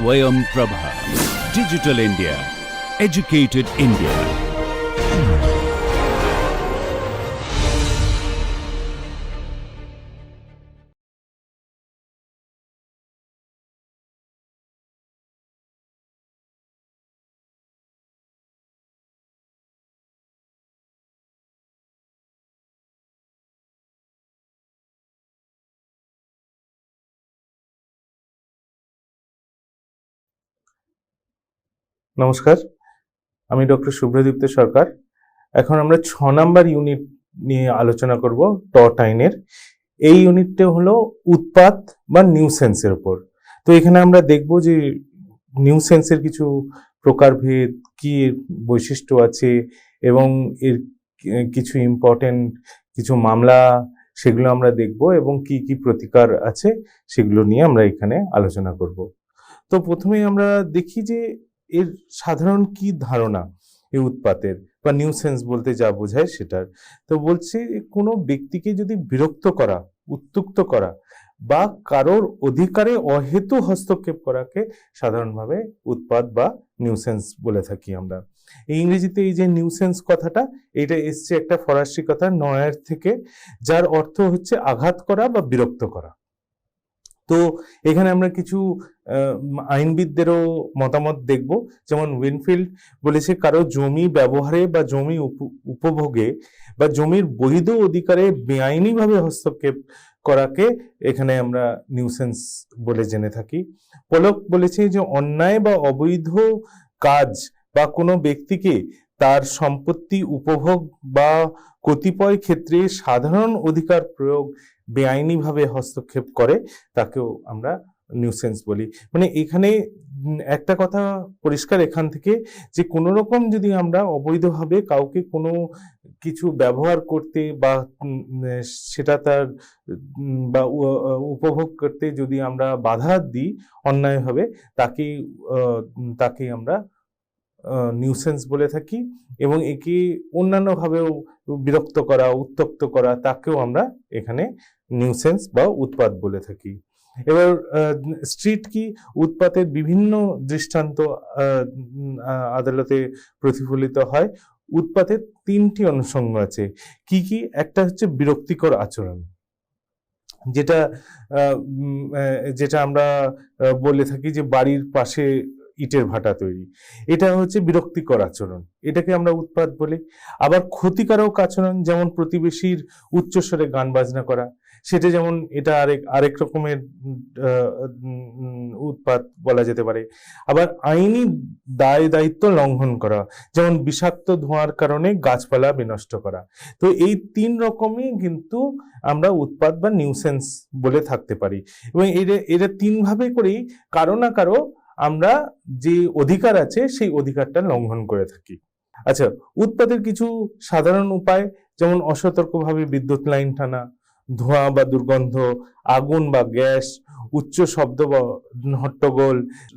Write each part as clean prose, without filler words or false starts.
Swayam Prabha. Digital India. Educated India. নমস্কার, আমি doctor শুভ্রদীপ্ত সরকার। এখন আমরা 6 নম্বর ইউনিট নিয়ে আলোচনা করব টাইনের। এই ইউনিটটা হলো উৎপাত বা নিউসেন্সের উপর। তো এখানে আমরা দেখব যে নিউসেন্সের কিছু প্রকারভেদ, কি বৈশিষ্ট্য আছে এবং এর কিছু ইম্পর্টেন্ট কিছু মামলা সেগুলো আমরা দেখব এবং কি কি প্রতিকার আছে সেগুলো নিয়ে আমরা এখানে আলোচনা করব। তো প্রথমেই আমরা দেখি যে এর সাধারণ কি ধারণা এই উৎপাতের বা নিউসেন্স বলতে যা বোঝায় সেটার। তো বলছে কোনো ব্যক্তিকে যদি বিরক্ত করা, উত্ত্যক্ত করা বা কারোর অধিকারে অহেতু হস্তক্ষেপ করাকে সাধারণভাবে উৎপাত বা নিউসেন্স বলে থাকি আমরা। এই ইংরেজিতে এই যে নিউসেন্স কথাটা, এটা এসছে একটা ফরাসি কথা নয়ার থেকে, যার অর্থ হচ্ছে আঘাত করা বা বিরক্ত করা। তো এখানে আমরা কিছু আইনবিদদেরও মতামত দেখব। যেমন উইনফিল্ড বলেছে কারো জমি ব্যবহারে বা জমি উপভোগে বা জমির বৈধ অধিকারে বেআইনিভাবে হস্তক্ষেপ করাকে এখানে আমরা নিউসেন্স বলে জেনে থাকি। পোলক বলেছে যে অন্যায় বা অবৈধ কাজ বা কোনো ব্যক্তিকে তার সম্পত্তি উপভোগ বা কতিপয় ক্ষেত্রে সাধারণ অধিকার প্রয়োগ বেআইনিভাবে হস্তক্ষেপ করে তাকেও আমরা নিউসেন্স বলি। মানে এখানে একটা কথা পরিষ্কার এখান থেকে, যে কোনো রকম যদি আমরা অবৈধভাবে কাউকে কোনো কিছু ব্যবহার করতে বা সেটা তার বা উপভোগ করতে যদি আমরা বাধা দিই অন্যায়ভাবে, তাকে আমরা নিউসেন্স বলে থাকি। এবং একে অন্যান্যভাবেও বিরক্ত করা, উত্ত্যক্ত করা, তাকেও আমরা এখানে নিউসেন্স বা উৎপাত বলে থাকি। এবার স্ট্রিট কি উৎপাতের বিভিন্ন দৃষ্টান্ত আদালতে প্রতিফলিত হয়। উৎপাতের 3টি অনুষঙ্গ আছে। কি কি? একটা হচ্ছে বিরক্তিকর আচরণ, যেটা আমরা বলে থাকি যে বাড়ির পাশে ইটের ভাটা তৈরি, এটা হচ্ছে বিরক্তিকর আচরণ, এটাকে আমরা উৎপাত বলি। আবার ক্ষতিকারক আচরণ, যেমন প্রতিবেশীর উচ্চস্বরে গান বাজনা করা, সেটা যেমন এটা আরেক রকমের উৎপাত বলা যেতে পারে। আবার আইনি দায় দায়িত্ব লঙ্ঘন করা, যেমন বিষাক্ত ধোঁয়ার কারণে গাছপালা বিনষ্ট করা। তো এই 3 রকমই কিন্তু আমরা উৎপাত বা নিউসেন্স বলে থাকতে পারি। এবং এটা 3 ভাবে করেই কারো না কারো আমরা যে অধিকার আছে সেই অধিকারটা লঙ্ঘন করে থাকি। আচ্ছা, উৎপাতের কিছু সাধারণ উপায়, যেমন অসতর্কভাবে বিদ্যুৎ লাইন টানা, ধোঁয়া বা দুর্গন্ধ, আগুন বা গ্যাস, উচ্চ শব্দ বা হট্টগোল,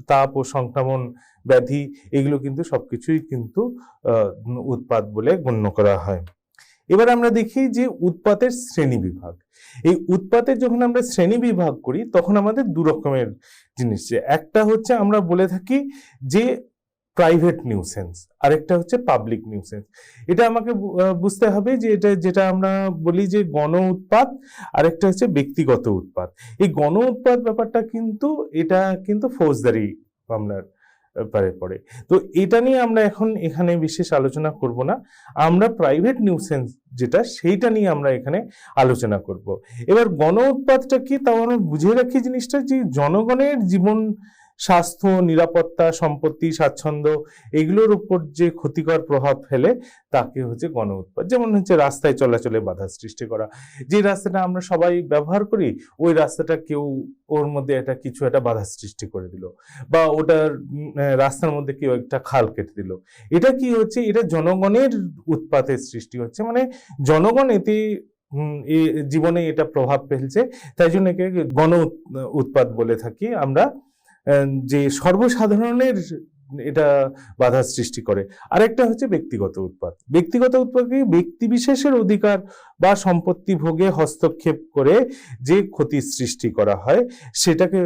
তাপ ও সংক্রমণ ব্যাধি, এগুলো কিন্তু সবকিছুই কিন্তু উৎপাত বলে গণ্য করা হয়। এবার আমরা দেখি যে উৎপাতের শ্রেণী বিভাগ। এই উৎপাতের যখন আমরা শ্রেণী বিভাগ করি তখন আমাদের 2 রকমের জিনিস, একটা হচ্ছে আমরা বলে থাকি যে প্রাইভেট নিউসেন্স, আরেকটা হচ্ছে পাবলিক নিউসেন্স। এটা আমাকে বুঝতে হবে যে যেটা আমরা বলি যে গণ উৎপাত, আরেকটা হচ্ছে ব্যক্তিগত উৎপাত। এই গণ উৎপাত ব্যাপারটা কিন্তু এটা কিন্তু ফৌজদারি মামলার পড়ে। তো এটা নিয়ে আমরা এখন এখানে বিশেষ আলোচনা করব না। আমরা প্রাইভেট নিউসেন্স যেটা, সেইটা নিয়ে আমরা এখানে আলোচনা করব। এবার গণ উৎপাতটা কি তাও আমরা বুঝে রাখি জিনিসটা, যে জনগণের জীবন, স্বাস্থ্য, নিরাপত্তা, সম্পত্তি, স্বাচ্ছন্দ্য, এগুলোর উপর যে ক্ষতিকর প্রভাব ফেলে তাকে হচ্ছে গণ উৎপাত। যেমন হচ্ছে রাস্তায় চলাচলে বাধা সৃষ্টি করা, যে রাস্তাটা আমরা সবাই ব্যবহার করি ওই রাস্তাটা কেউ ওর মধ্যে একটা বাধা সৃষ্টি করে দিল, বা ওটার রাস্তার মধ্যে কেউ একটা খাল কেটে দিল, এটা কি হচ্ছে? এটা জনগণের উৎপাতের সৃষ্টি হচ্ছে। মানে জনগণ এতে জীবনে এটা প্রভাব ফেলছে, তাই জন্য একে গণ উৎপাত বলে থাকি আমরা। যে সর্বসাধারণের এটা বাধা সৃষ্টি করে। আরেকটা হচ্ছে ব্যক্তিগত উৎপাত। ব্যক্তিগত উৎপাতকে ব্যক্তি বিশেষের অধিকার বা সম্পত্তি ভোগে হস্তক্ষেপ করে যে ক্ষতি সৃষ্টি করা হয় সেটাকে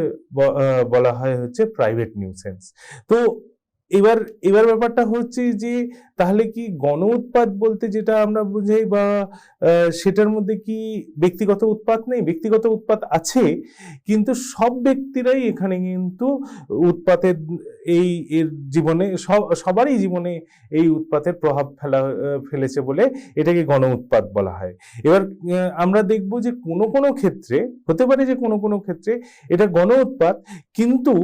বলা হয় হচ্ছে প্রাইভেট নিউসেন্স। তো এবার এবার ব্যাপারটা হচ্ছে যে তাহলে কি গণ উৎপাত বলতে যেটা আমরা বুঝাই বা সেটার মধ্যে কি ব্যক্তিগত উৎপাত নেই? ব্যক্তিগত উৎপাত আছে, কিন্তু সব ব্যক্তিরাই এখানে কিন্তু উৎপাতের এর জীবনে সবারই জীবনে এই উৎপাতের প্রভাব ফেলেছে বলে এটাকে গণ উৎপাত বলা হয়। এবার আমরা দেখব যে কোনো কোনো ক্ষেত্রে হতে পারে যে কোনো কোনো ক্ষেত্রে এটা গণ উৎপাত, কিন্তু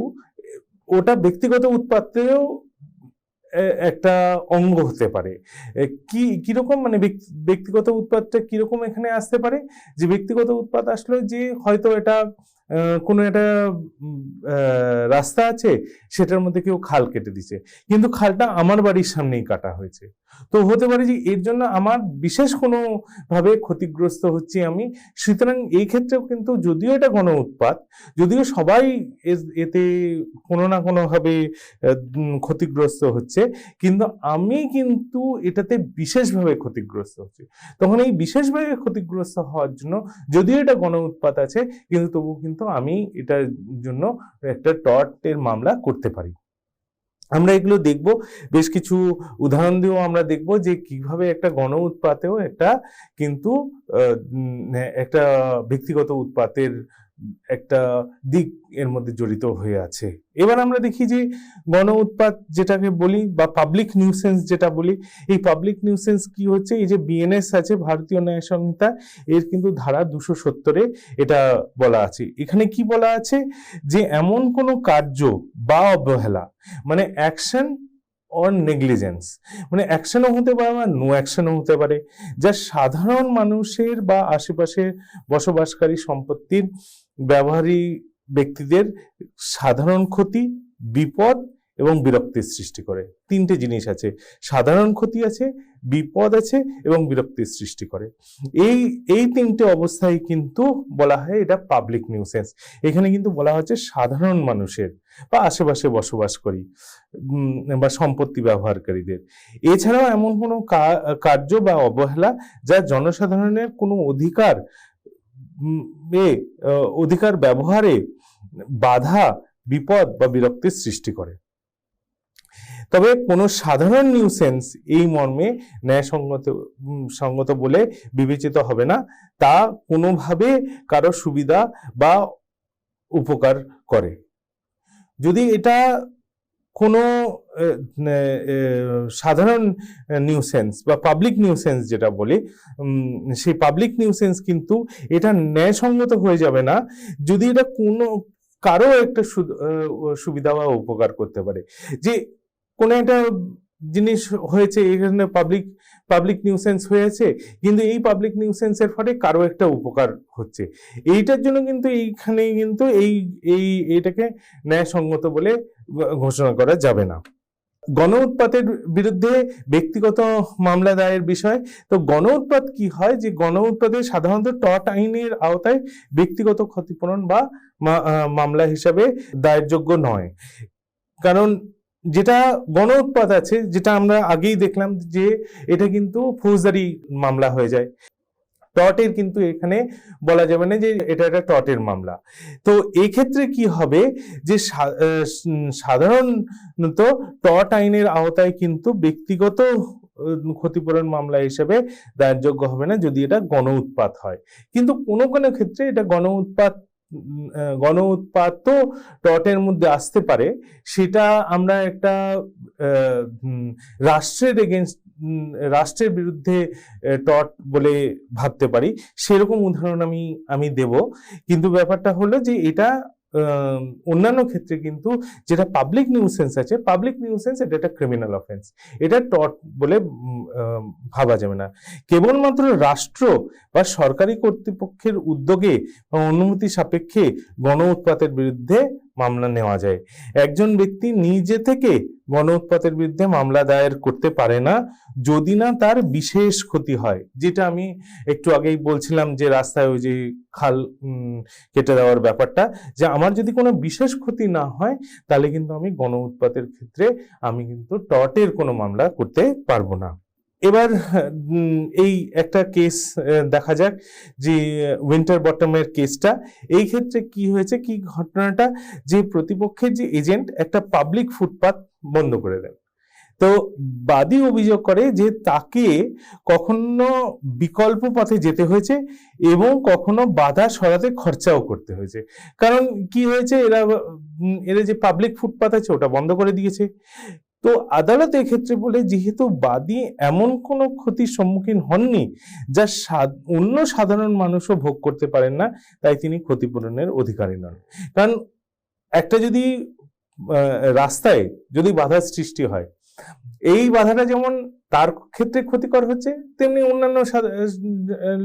ওটা ব্যক্তিগত উৎপাতেও একটা অঙ্গ হতে পারে। কিরকম মানে ব্যক্তিগত উৎপাতটা কিরকম এখানে আসতে পারে? যে ব্যক্তিগত উৎপাত আসলে যে হয়তো এটা কোনো একটা রাস্তা আছে, সেটার মধ্যে কেউ খাল কেটে দিছে, কিন্তু খালটা আমার বাড়ির সামনেই কাটা হয়েছে। তো হতে পারে যে এর জন্য আমার বিশেষ কোনো ভাবে ক্ষতিগ্রস্ত হচ্ছি আমি। সুতরাং এই ক্ষেত্রেও কিন্তু যদিও এটা গণ উৎপাত, যদিও সবাই এতে কোনো না কোনো ভাবে ক্ষতিগ্রস্ত হচ্ছে, কিন্তু আমি কিন্তু এটাতে বিশেষভাবে ক্ষতিগ্রস্ত হচ্ছি। তখন এই বিশেষভাবে ক্ষতিগ্রস্ত হওয়ার জন্য যদিও এটা গণ উৎপাত আছে, কিন্তু তবু কিন্তু আমি এটার জন্য একটা টর্টের মামলা করতে পারি। আমরা এগুলো দেখব, বেশ কিছু উদাহরণ দিয়েও আমরা দেখব যে কিভাবে একটা গণ উৎপাতেও একটা কিন্তু একটা ব্যক্তিগত উৎপাতের একটা দিক এর মধ্যে জড়িত হয়ে আছে। এবার আমরা দেখি যে গণ উৎপাত যেটাকে বলি বা পাবলিক নিউসেন্স যেটা বলি, এই পাবলিক নিউসেন্স কি হচ্ছে? এই যে বিএনএস আছে, ভারতীয় ন্যায় সংহিতা, এর কিন্তু ধারা 270-এ এটা বলা আছে। এখানে কি বলা আছে? যে এমন কোনো কার্য বা অবহেলা, মানে অ্যাকশন অর নেগলিজেন্স, মানে অ্যাকশনও হতে পারে বা নো অ্যাকশনও হতে পারে, যা সাধারণ মানুষের বা আশেপাশে বসবাসকারী সম্পত্তির ব্যবহারী ব্যক্তিদের সাধারণ ক্ষতি, বিপদ এবং বিরক্তির সৃষ্টি করে। তিনটে জিনিস আছে, সাধারণ ক্ষতি আছে, বিপদ আছে এবং বিরক্তির সৃষ্টি করে। এই তিনটে অবস্থায় কিন্তু বলা হয় এটা পাবলিক নিউসেন্স। এখানে কিন্তু বলা হচ্ছে সাধারণ মানুষের বা আশেপাশে বসবাসকারী বা সম্পত্তি ব্যবহারকারীদের। এছাড়াও এমন কোনো কার্য বা অবহেলা যা জনসাধারণের কোনো অধিকার ব্যবহারে বাধা, বিপদ বা বিরক্তির সৃষ্টি করে। তবে কোনো সাধারণ নিউসেন্স এই মর্মে ন্যায়সঙ্গত বলে বিবেচিত হবে না, তা কোনোভাবে কারো সুবিধা বা উপকার করে। যদি এটা কোনো সাধারণ নিউসেন্স বা পাবলিক নিউসেন্স যেটা বলি, সেই পাবলিক নিউসেন্স কিন্তু এটা ন্যায়সঙ্গত হয়ে যাবে না যদি এটা কারো একটা সুবিধা বা উপকার করতে পারে। যে কোনো একটা জিনিস হয়েছে, এখানে পাবলিক নিউসেন্স হয়েছে, কিন্তু এই পাবলিক নিউসেন্সের ফলে কারো একটা উপকার হচ্ছে, এইটার জন্য কিন্তু এইখানে কিন্তু এইটাকে ন্যায়সঙ্গত বলে ঘোষণা করা যাবে না। গণ উৎপাতের বিরুদ্ধে ব্যক্তিগত মামলা দায়ের বিষয়। তো গণ উৎপাত কি হয়? যে গণ উৎপাতে সাধারণত টর্ট আইনের আওতায় ব্যক্তিগত ক্ষতিপূরণ বা মামলা হিসাবে দায়েরযোগ্য নয়। কারণ যেটা গণ উৎপাত আছে, যেটা আমরা আগেই দেখলাম যে এটা কিন্তু ফৌজদারি মামলা হয়ে যায়। টর্টের কিন্তু এখানে বলা যাবে না যে এটা একটা টর্টের মামলা। তো এই ক্ষেত্রে কি হবে যে সাধারণত টর্ট আইনের আওতায় কিন্তু ব্যক্তিগত ক্ষতিপূরণ মামলা হিসেবে দায়েরযোগ্য হবে না যদি এটা গণ উৎপাত হয়। কিন্তু কোনো কোনো ক্ষেত্রে এটা গণ উৎপাত তো টর্টের মধ্যে আসতে পারে, সেটা আমরা একটা রাষ্ট্রের বিরুদ্ধে টর্ট বলে ভাবতে পারি, সেরকম উদাহরণ আমি দেব। কিন্তু ব্যাপারটা হলো যে এটা অন্যান্য ক্ষেত্রে কিন্তু যেটা পাবলিক নিউসেন্স আছে, পাবলিক নিউসেন্স এটা একটা ক্রিমিনাল অফেন্স, এটা টর্ট বলে ভাবা যাবে না। কেবলমাত্র রাষ্ট্র বা সরকারি কর্তৃপক্ষের উদ্যোগে বা অনুমতি সাপেক্ষে গণ উৎপাতের বিরুদ্ধে মামলা নেওয়া যায়। একজন ব্যক্তি নিজে থেকে গণ উৎপাতের বিরুদ্ধে মামলা দায়ের করতে পারে না যদি না তার বিশেষ ক্ষতি হয়, যেটা আমি একটু আগেই বলছিলাম যে রাস্তায় ওই যে খাল কেটে দেওয়ার ব্যাপারটা, যে আমার যদি কোনো বিশেষ ক্ষতি না হয় তাহলে কিন্তু আমি গণ উৎপাতের ক্ষেত্রে আমি কিন্তু টর্টের কোনো মামলা করতে পারবো না। এবার এই একটা কেস দেখা যাক, যে উইন্টার বটমের কেসটা। এই ক্ষেত্রে কি হয়েছে, কি ঘটনাটা, যে প্রতিপক্ষের যে এজেন্ট একটা পাবলিক ফুটপাত বন্ধ করে দেন। তো বাদী অভিযোগ করে যে তাকে কখনো বিকল্প পথে যেতে হয়েছে এবং কখনো বাধা সরাতে খরচাও করতে হয়েছে। কারণ কি হয়েছে, এরা যে পাবলিক ফুটপাত আছে ওটা বন্ধ করে দিয়েছে। তো আদালত এক্ষেত্রে বলে, যেহেতু বাদী এমন কোনো ক্ষতির সম্মুখীন হননি যা অন্য সাধারণ মানুষও ভোগ করতে পারেন না, তাই তিনি ক্ষতিপূরণের অধিকারী নন। কারণ একটা যদি রাস্তায় যদি বাধার সৃষ্টি হয়, এই বাধাটা যেমন তার ক্ষেত্রে ক্ষতিকর হচ্ছে তেমনি অন্যান্য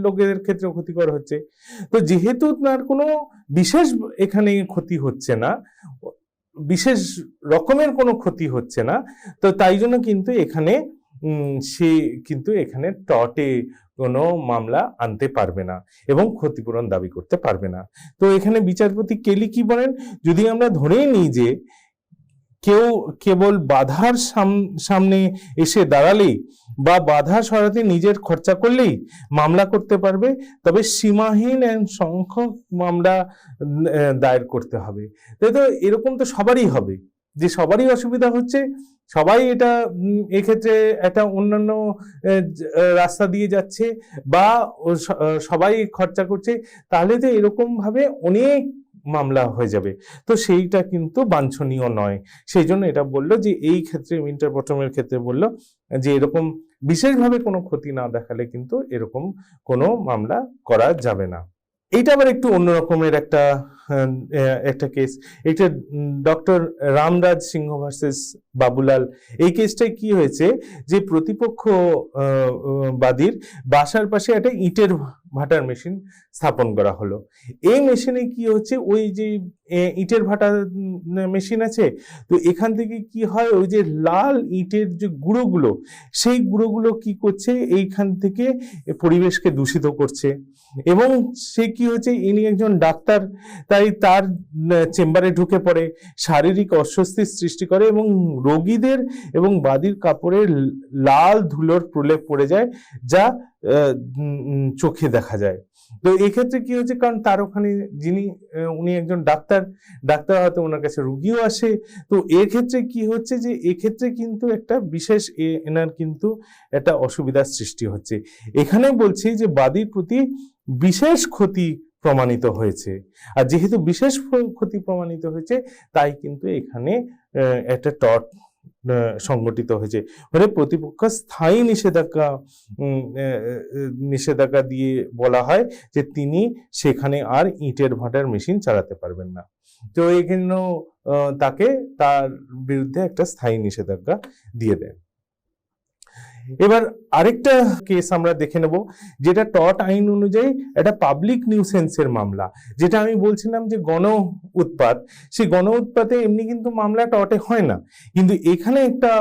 লোকেদের ক্ষেত্রেও ক্ষতিকর হচ্ছে। তো যেহেতু তার কোনো বিশেষ এখানে ক্ষতি হচ্ছে না, বিশেষ রকমের কোনো ক্ষতি হচ্ছে না, তো তাই জন্য কিন্তু এখানে সে কিন্তু এখানে টর্টে কোনো মামলা আনতে পারবে না এবং ক্ষতিপূরণ দাবি করতে পারবে না। তো এখানে বিচারপতি কেলি কি বলেন, যদি আমরা ধরেই নিই যে কেউ কেবল বাধার সামনে এসে দাঁড়ালেই বা বাধা সরাতে নিজের খরচা করলেই মামলা করতে পারবে, তবে সীমাহীন সংখ্যক মামলা দায়ের করতে হবে। তাই তো এরকম তো সবারই হবে, যে সবারই অসুবিধা হচ্ছে, সবাই এটা এক্ষেত্রে একটা অন্যান্য রাস্তা দিয়ে যাচ্ছে বা সবাই খরচা করছে, তাহলে তো এরকম ভাবে অনেক মামলা হয়ে যাবে। তো সেইটা কিন্তু বাঞ্ছনীয় নয়। সেই জন্য এটা বললো যে এই ক্ষেত্রে উইন্টার বটমের ক্ষেত্রে বললো যে এরকম বিশেষভাবে কোনো ক্ষতি না দেখালে কিন্তু এরকম কোনো মামলা করা যাবে না। এইটা আবার একটু অন্যরকমের একটা কেস। এটা ডক্টর রামরাজ সিংহ ভার্সেস বাবুলাল। এই কেসটায় কি হয়েছে, যে প্রতিপক্ষ বাদীর বাসার পাশে একটা ইটের ভাটার মেশিন স্থাপন করা হলো। এই মেশিনে কি হচ্ছে, ওই যে ইটের ভাটা মেশিন আছে, তো এখান থেকে কি হয়, ওই যে লাল ইটের যে গুঁড়োগুলো, সেই গুঁড়োগুলো কি করছে, এইখান থেকে পরিবেশকে দূষিত করছে। এবং সে কি হচ্ছে, ইনি একজন ডাক্তার, তাই তার চেম্বারে ঢুকে পড়ে, শারীরিক অস্বস্তির সৃষ্টি করে এবং রোগীদের এবং বাদীর কাপড়ে লাল ধুলোর প্রলেপ পড়ে যায়, যা চোখে দেখা যায়। তো এক্ষেত্রে কি হচ্ছে, কারণ তার ওখানে উনি একজন ডাক্তার হয়তো ওনার কাছে রুগীও আসে। তো এর ক্ষেত্রে কি হচ্ছে, যে এক্ষেত্রে কিন্তু একটা বিশেষ এনার কিন্তু একটা অসুবিধার সৃষ্টি হচ্ছে। এখানে বলছি যে বাদীর প্রতি বিশেষ ক্ষতি প্রমাণিত হয়েছে, আর যেহেতু বিশেষ ক্ষতি প্রমাণিত হয়েছে তাই কিন্তু এখানে একটা টর্ট সংগঠিত হয়েছে। মানে প্রতিপক্ষ স্থায়ী নিষেধাজ্ঞা দিয়ে বলা হয় যে তিনি সেখানে আর ইটের ভাটার মেশিন চালাতে পারবেন না। তো এখানে তাকে তার বিরুদ্ধে একটা স্থায়ী নিষেধাজ্ঞা দিয়ে দেয়। এবার আরেকটা কেস আমরা দেখে নেব, যেটা টর্ট আইন অনুযায়ী একটা পাবলিক নিউসেন্সের মামলা। যেটা আমি বলছিলাম যে গণ উৎপাত, সেই গণ উৎপাতে এমনি কিন্তু মামলা টর্টে হয় না, কিন্তু এখানে একটা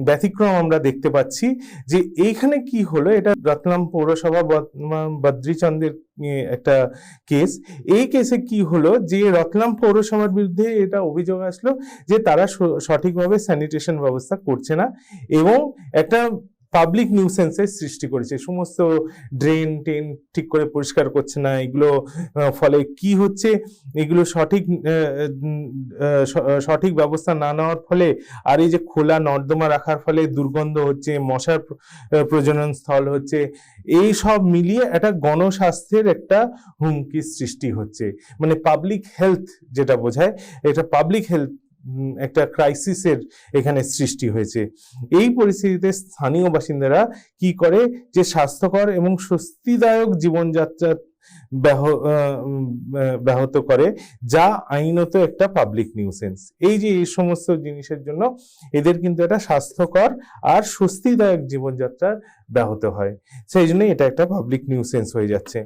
ব্যতিক্রম আমরা দেখতে পাচ্ছি। যে এইখানে কি হলো, এটা রতলাম পৌরসভা বদ্রীচন্দ্রের একটা কেস। এই কেসে কি হলো, যে রতলাম পৌরসভার বিরুদ্ধে এটা অভিযোগ আসলো যে তারা সঠিকভাবে স্যানিটেশন ব্যবস্থা করছে না এবং একটা পাবলিক নিউসেন্সের সৃষ্টি করেছে। সমস্ত ড্রেন টেন ঠিক করে পরিষ্কার করছে না, এগুলো ফলে কি হচ্ছে, এগুলো সঠিক ব্যবস্থা না নেওয়ার ফলে আর এই যে খোলা নর্দমা রাখার ফলে দুর্গন্ধ হচ্ছে, মশার প্রজনন স্থল হচ্ছে, এই সব মিলিয়ে একটা গণস্বাস্থ্যের একটা হুমকির সৃষ্টি হচ্ছে। মানে পাবলিক হেলথ যেটা বোঝায়, এটা পাবলিক হেলথ একটা ক্রাইসিসের এখানে সৃষ্টি হয়েছে। এই পরিস্থিতিতে স্থানীয় বাসিন্দারা কি করে, যে স্বাস্থ্যকর এবং স্বস্তিদায়ক জীবনযাত্রা ব্যাহত করে, যা আইনত একটা পাবলিক নিউসেন্স। এই যে এই সমস্ত জিনিসের জন্য এদের কিন্তু একটা স্বাস্থ্যকর আর স্বস্তিদায়ক জীবনযাত্রা ব্যাহত হয়, সেই জন্য এটা একটা পাবলিক নিউসেন্স হয়ে যাচ্ছে।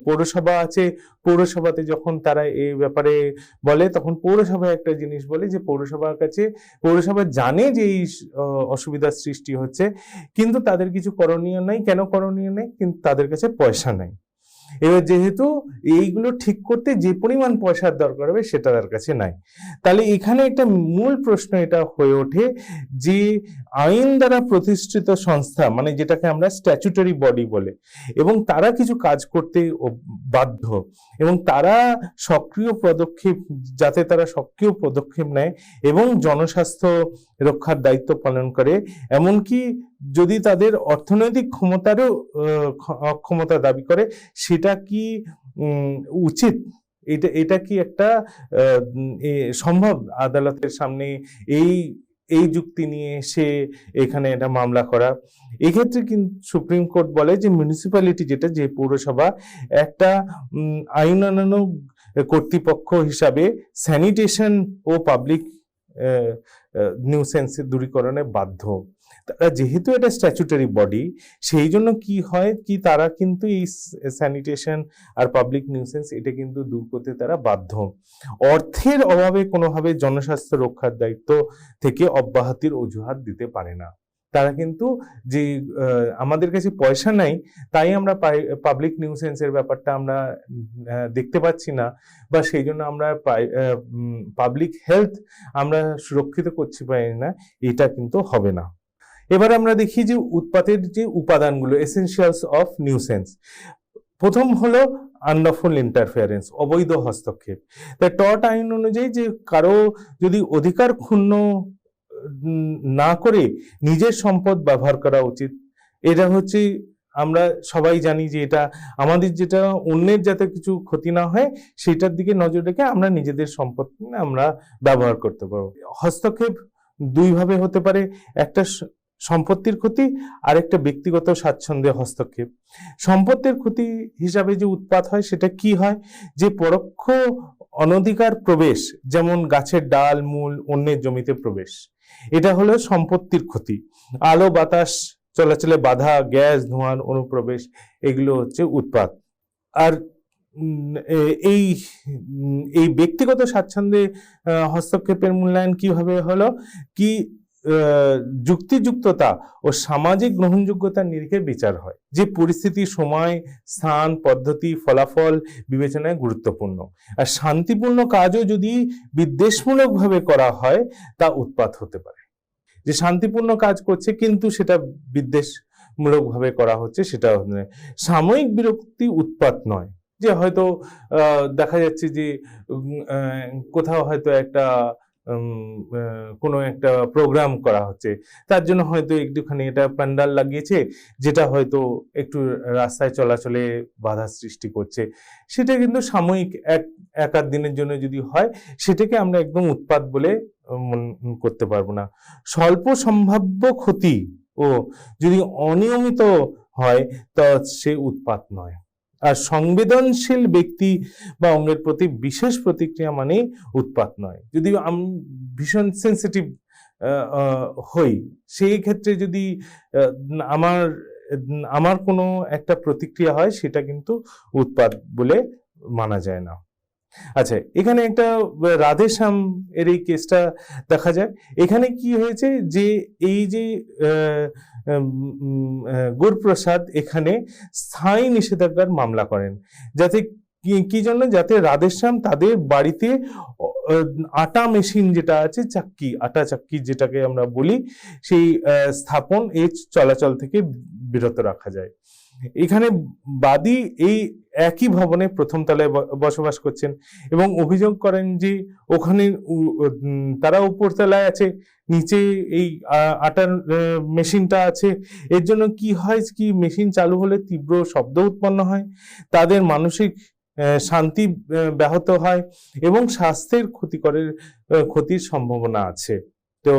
পৌরসভা আছে, পৌরসভাতে যখন তারা এই ব্যাপারে বলে তখন পৌরসভা একটা জিনিস বলে যে পৌরসভা জানে যে এই অসুবিধার সৃষ্টি হচ্ছে, কিন্তু তাদের কিছু করণীয় নাই। কেন করণীয় নেই? কিন্তু তাদের কাছে পয়সা নাই। এবার যেহেতু এইগুলো ঠিক করতে যে পরিমাণ পয়সার দরকার হবে সেটা তার কাছে নাই, তাহলে এখানে একটা মূল প্রশ্ন এটা হয়ে ওঠে যে আইন দ্বারা প্রতিষ্ঠিত সংস্থা, মানে যেটাকে আমরা স্ট্যাচুটরি বডি বলে, এবং তারা কিছু কাজ করতে বাধ্য, এবং তারা সক্রিয় পদক্ষেপ নেয় এবং জনস্বাস্থ্য রক্ষার দায়িত্ব পালন করে। এমনকি যদি তাদের অর্থনৈতিক ক্ষমতারও অক্ষমতা দাবি করে, সেটা কি উচিত? এটা কি একটা সম্ভব আদালতের সামনে এই যুক্তি নিয়ে সে এখানে এটা মামলা করা? এক্ষেত্রে কিন্তু সুপ্রিম কোর্ট বলে যে মিউনিসিপ্যালিটি, যে পৌরসভা, একটা আইনানুগ কর্তৃপক্ষ হিসাবে স্যানিটেশন ও পাবলিক নিউসেন্স দূরীকরণে বাধ্য। তারা যেহেতু এটা স্ট্যাচুটরি বডি, সেই জন্য কি হয় কি তারা কিন্তু এই স্যানিটেশন আর পাবলিক নিউসেন্স এটা কিন্তু দূর করতে তারা বাধ্য। অর্থের অভাবে কোনোভাবে জনস্বাস্থ্য রক্ষার দায়িত্ব থেকে অব্যাহতির অজুহাত দিতে পারে না। তারা কিন্তু যে আমাদের কাছে পয়সা নাই তাই আমরা পাবলিক নিউসেন্সের ব্যাপারটা আমরা দেখতে পাচ্ছি না, বা সেই জন্য আমরা পাবলিক হেলথ আমরা সুরক্ষিত করতে পারি না, এটা কিন্তু হবে না। এবার আমরা দেখি যে উৎপাতের যে উপাদানগুলো, এসেনশিয়ালস অফ নিউসেন্স। প্রথম হলো আনলফুল ইন্টারফেয়ারেন্স, অবৈধ হস্তক্ষেপ। তাই টর্ট আইন অনুযায়ী যে কারো যদি অধিকার ক্ষুণ্ণ না করে নিজের সম্পদ ব্যবহার করা উচিত। এটা হচ্ছে আমরা সবাই জানি যে এটা আমাদের, যেটা অন্যের যাতে কিছু ক্ষতি না হয় সেটার দিকে নজর রেখে আমরা নিজেদের সম্পদ আমরা ব্যবহার করতে পারবো। হস্তক্ষেপ দুইভাবে হতে পারে, একটা সম্পত্তির ক্ষতি আর একটা ব্যক্তিগত স্বাচ্ছন্দ্যে হস্তক্ষেপ। সম্পত্তির ক্ষতি হিসাবে যে উৎপাত হয় সেটা কি হয়, যে পরোক্ষ অনধিকার প্রবেশ, যেমন গাছের ডাল মূল অন্যের জমিতে প্রবেশ, এটা হলো সম্পত্তির ক্ষতি। আলো বাতাস চলাচলে বাধা, গ্যাস ধোঁয়ার অনুপ্রবেশ, এগুলো হচ্ছে উৎপাত। আর এই ব্যক্তিগত স্বাচ্ছন্দ্যে হস্তক্ষেপের মূল্যায়ন কিভাবে হলো কি, যুক্তিযুক্ততা ও সামাজিক গ্রহণযোগ্যতার নিরিখে বিচার হয়। যে পরিস্থিতি, সময়, স্থান, পদ্ধতি, ফলাফল বিবেচনায় গুরুত্বপূর্ণ। আর শান্তিপূর্ণ কাজও যদি বিদ্বেষমূলকভাবে করা হয় তা উৎপাত হতে পারে। যে শান্তিপূর্ণ কাজ করছে কিন্তু সেটা বিদ্বেষমূলকভাবে করা হচ্ছে, সেটা সাময়িক বিরক্তি উৎপাত নয়। যে হয়তো দেখা যাচ্ছে যে কোথাও হয়তো একটা কোনো একটা প্রোগ্রাম করা হচ্ছে, তার জন্য হয়তো একটুখানি এটা প্যান্ডাল লাগিয়েছে যেটা হয়তো একটু রাস্তায় চলাচলে বাধা সৃষ্টি করছে, সেটা কিন্তু সাময়িক এক আধ দিনের জন্য যদি হয় সেটাকে আমরা একদম উৎপাত বলে করতে পারবো না। স্বল্প সম্ভাব্য ক্ষতি ও যদি অনিয়মিত হয় তা সে উৎপাত নয়। আর সংবেদনশীল ব্যক্তি বা অঙ্গের প্রতি বিশেষ প্রতিক্রিয়া মানে উৎপাত নয়। যদি আমি ভীষণ সেন্সিটিভ হই, সেই ক্ষেত্রে যদি আমার কোনো একটা প্রতিক্রিয়া হয় সেটা কিন্তু উৎপাত বলে মানা যায় না। আচ্ছা, এখানে একটা রাধেশ্যাম এর এই কেসটা দেখা যায়। এখানে কি হয়েছে যে এই যে গুরপ্রসাদ এখানে স্থায়ী নিষেধাজ্ঞার মামলা করেন, যাতে কি জন্য, যাতে রাধেশ্যাম তাদের বাড়িতে আটা মেশিন যেটা আছে, আটা চাক্কি যেটাকে আমরা বলি, সেই স্থাপন এই চলাচল থেকে বিরত রাখা যায়। এখানে বাদী এই একই ভবনে প্রথম তলায় বসবাস করছেন এবং অভিযোগ করেন যে ওখানে তারা উপর তলায় আছে, নিচে এই আটার মেশিনটা আছে। এর জন্য কি হয় কি, মেশিন চালু হলে তীব্র শব্দ উৎপন্ন হয়, তাদের মানসিক শান্তি ব্যাহত হয় এবং স্বাস্থ্যের ক্ষতির সম্ভাবনা আছে। তো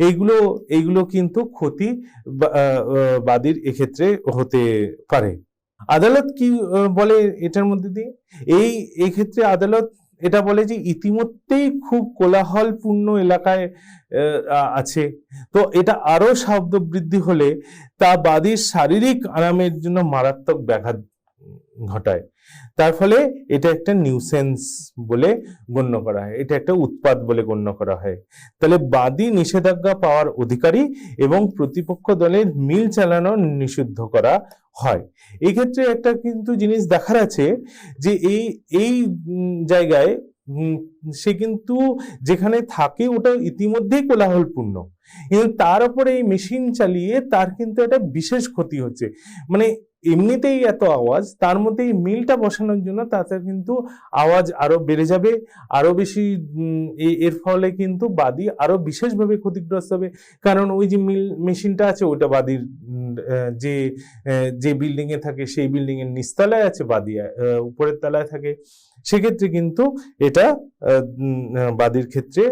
এইগুলো কিন্তু ক্ষতি বাদীর এক্ষেত্রে হতে পারে। আদালত কি বলে এটার মধ্যে দিয়ে, এই ক্ষেত্রে আদালত এটা বলে যে ইতিমধ্যেই খুব কোলাহলপূর্ণ এলাকায় আছে, তো এটা আরো শব্দ বৃদ্ধি হলে তা বাদীর শারীরিক আরামের জন্য মারাত্মক ব্যাঘাত ঘটায়। তার ফলে এটা একটা নিউসেন্স বলে গণ্য করা হয়, এটা একটা উৎপাত বলে গণ্য করা হয়। তাহলে বাদী নিষেধাজ্ঞা পাওয়ার অধিকারী এবং প্রতিপক্ষ দলের মিল চালানো নিষিদ্ধ করা হয়। এক্ষেত্রে একটা কিন্তু জিনিস দেখার আছে যে এই জায়গায় সে কিন্তু যেখানে থাকে ওটা ইতিমধ্যেই কোলাহলপূর্ণ, কিন্তু তার উপরে এই মেশিন চালিয়ে তার কিন্তু একটা বিশেষ ক্ষতি হচ্ছে। মানে এমনিতেই এত আওয়াজ, তার মধ্যে এই মিলটা বসানোর জন্য তাতে কিন্তু আওয়াজ আরো বেড়ে যাবে, আরো বেশি এর ফলে কিন্তু বাদী আরো বিশেষভাবে ক্ষতিগ্রস্ত হবে। কারণ ওই যে মিল মেশিনটা আছে ওটা বাদীর যে যে বিল্ডিং এ থাকে সেই বিল্ডিং এর নিচতলায় আছে, বাদী উপরের তলায় থাকে। সেক্ষেত্রে কিন্তু এটা বাদীর ক্ষেত্রে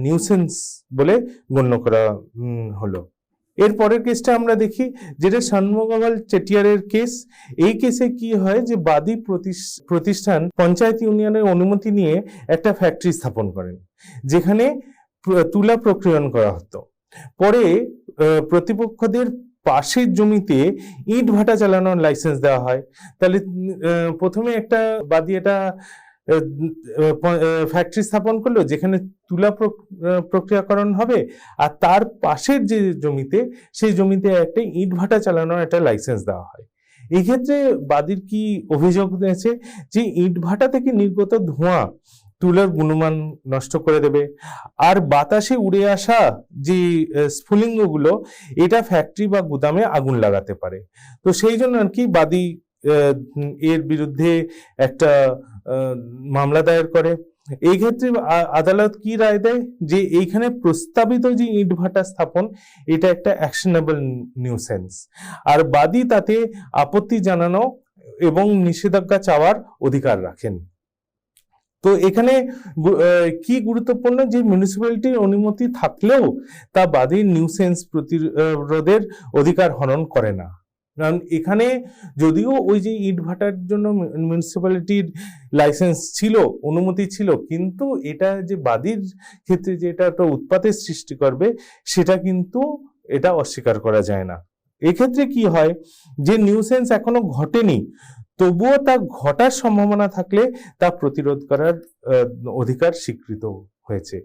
নিউসেন্স বলে গণ্য করা হলো। এর পরের কেসটা আমরা দেখি, যেটা ষণমুগাপাল চেটিয়ারের কেস। এই কেসে কি হয় যে বাদী প্রতিষ্ঠান পঞ্চায়েত ইউনিয়নের অনুমতি নিয়ে একটা ফ্যাক্টরি স্থাপন করেন, যেখানে তুলা প্রক্রিয়ন করা হতো। পরে প্রতিপক্ষদের পাশের জমিতে ইট ভাটা চালানোর লাইসেন্স দেওয়া হয়। তাহলে প্রথমে একটা বাদী এটা ফ্যাক্টরি স্থাপন করলো যেখানে তুলা প্রক্রিয়াকরণ হবে, আর তার পাশের যে জমিতে সেই জমিতে একটা ইট ভাটা চালানোর একটা লাইসেন্স দেওয়া হয়। এই ক্ষেত্রে বাদীর কি অভিযোগ রয়েছে যে ইট ভাটা থেকে নির্গত ধোঁয়া তুলার গুণমান নষ্ট করে দেবে, আর বাতাসে উড়ে আসা যে স্ফুলিঙ্গগুলো এটা ফ্যাক্টরি বা গুদামে আগুন লাগাতে পারে। তো সেই জন্য আর কি বাদী এর বিরুদ্ধে একটা মামলা দায়ের করে। এই ক্ষেত্রে আদালত কি রায় দেয় যে এইখানে প্রস্তাবিত যে ইটভাটা স্থাপন এটা একটা অ্যাকশনেবল নিউসেন্স, আর বাদী তাতে আপত্তি জানানো এবং নিষেধাজ্ঞা চাওয়ার অধিকার রাখেন। তো এখানে কি গুরুত্বপূর্ণ যে মিউনিসিপ্যালিটির অনুমতি থাকলেও তা বাদীর নিউসেন্স প্রতিরোধের অধিকার হনন করে না। কারণ এখানে যদিও ওই যে ইট ভাটার জন্য মিউনিসিপ্যালিটির লাইসেন্স ছিল, অনুমতি ছিল, কিন্তু এটা যে বাদীর ক্ষেত্রে যে এটা একটা উৎপাতের সৃষ্টি করবে সেটা কিন্তু এটা অস্বীকার করা যায় না। এক্ষেত্রে কি হয় যে নিউসেন্স এখনো ঘটেনি, তবুও তা ঘটার সম্ভাবনা থাকলে তা প্রতিরোধ করার অধিকার স্বীকৃত হয়েছে।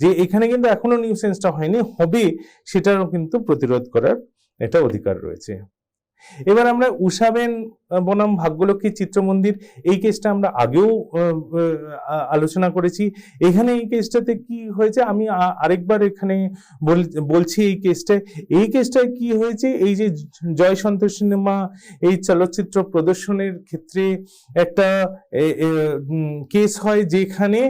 যে এখানে কিন্তু এখনো নিউসেন্সটা হয়নি, হবে, সেটারও কিন্তু প্রতিরোধ করার এটা অধিকার রয়েছে। এবার আমরা উষাবেন বনাম ভাগ্যলক্ষ্মী চিত্র মন্দির, এই কেসটা আমরা আগেও আলোচনা করেছি। এখানে এই কেসটাতে কি হয়েছে আমি আরেকবার এখানে বলছি। এই কেসটায় কি হয়েছে, এই যে জয় সন্তোষ সিনেমা এই চলচ্চিত্র প্রদর্শনের ক্ষেত্রে একটা কেস হয় যেখানে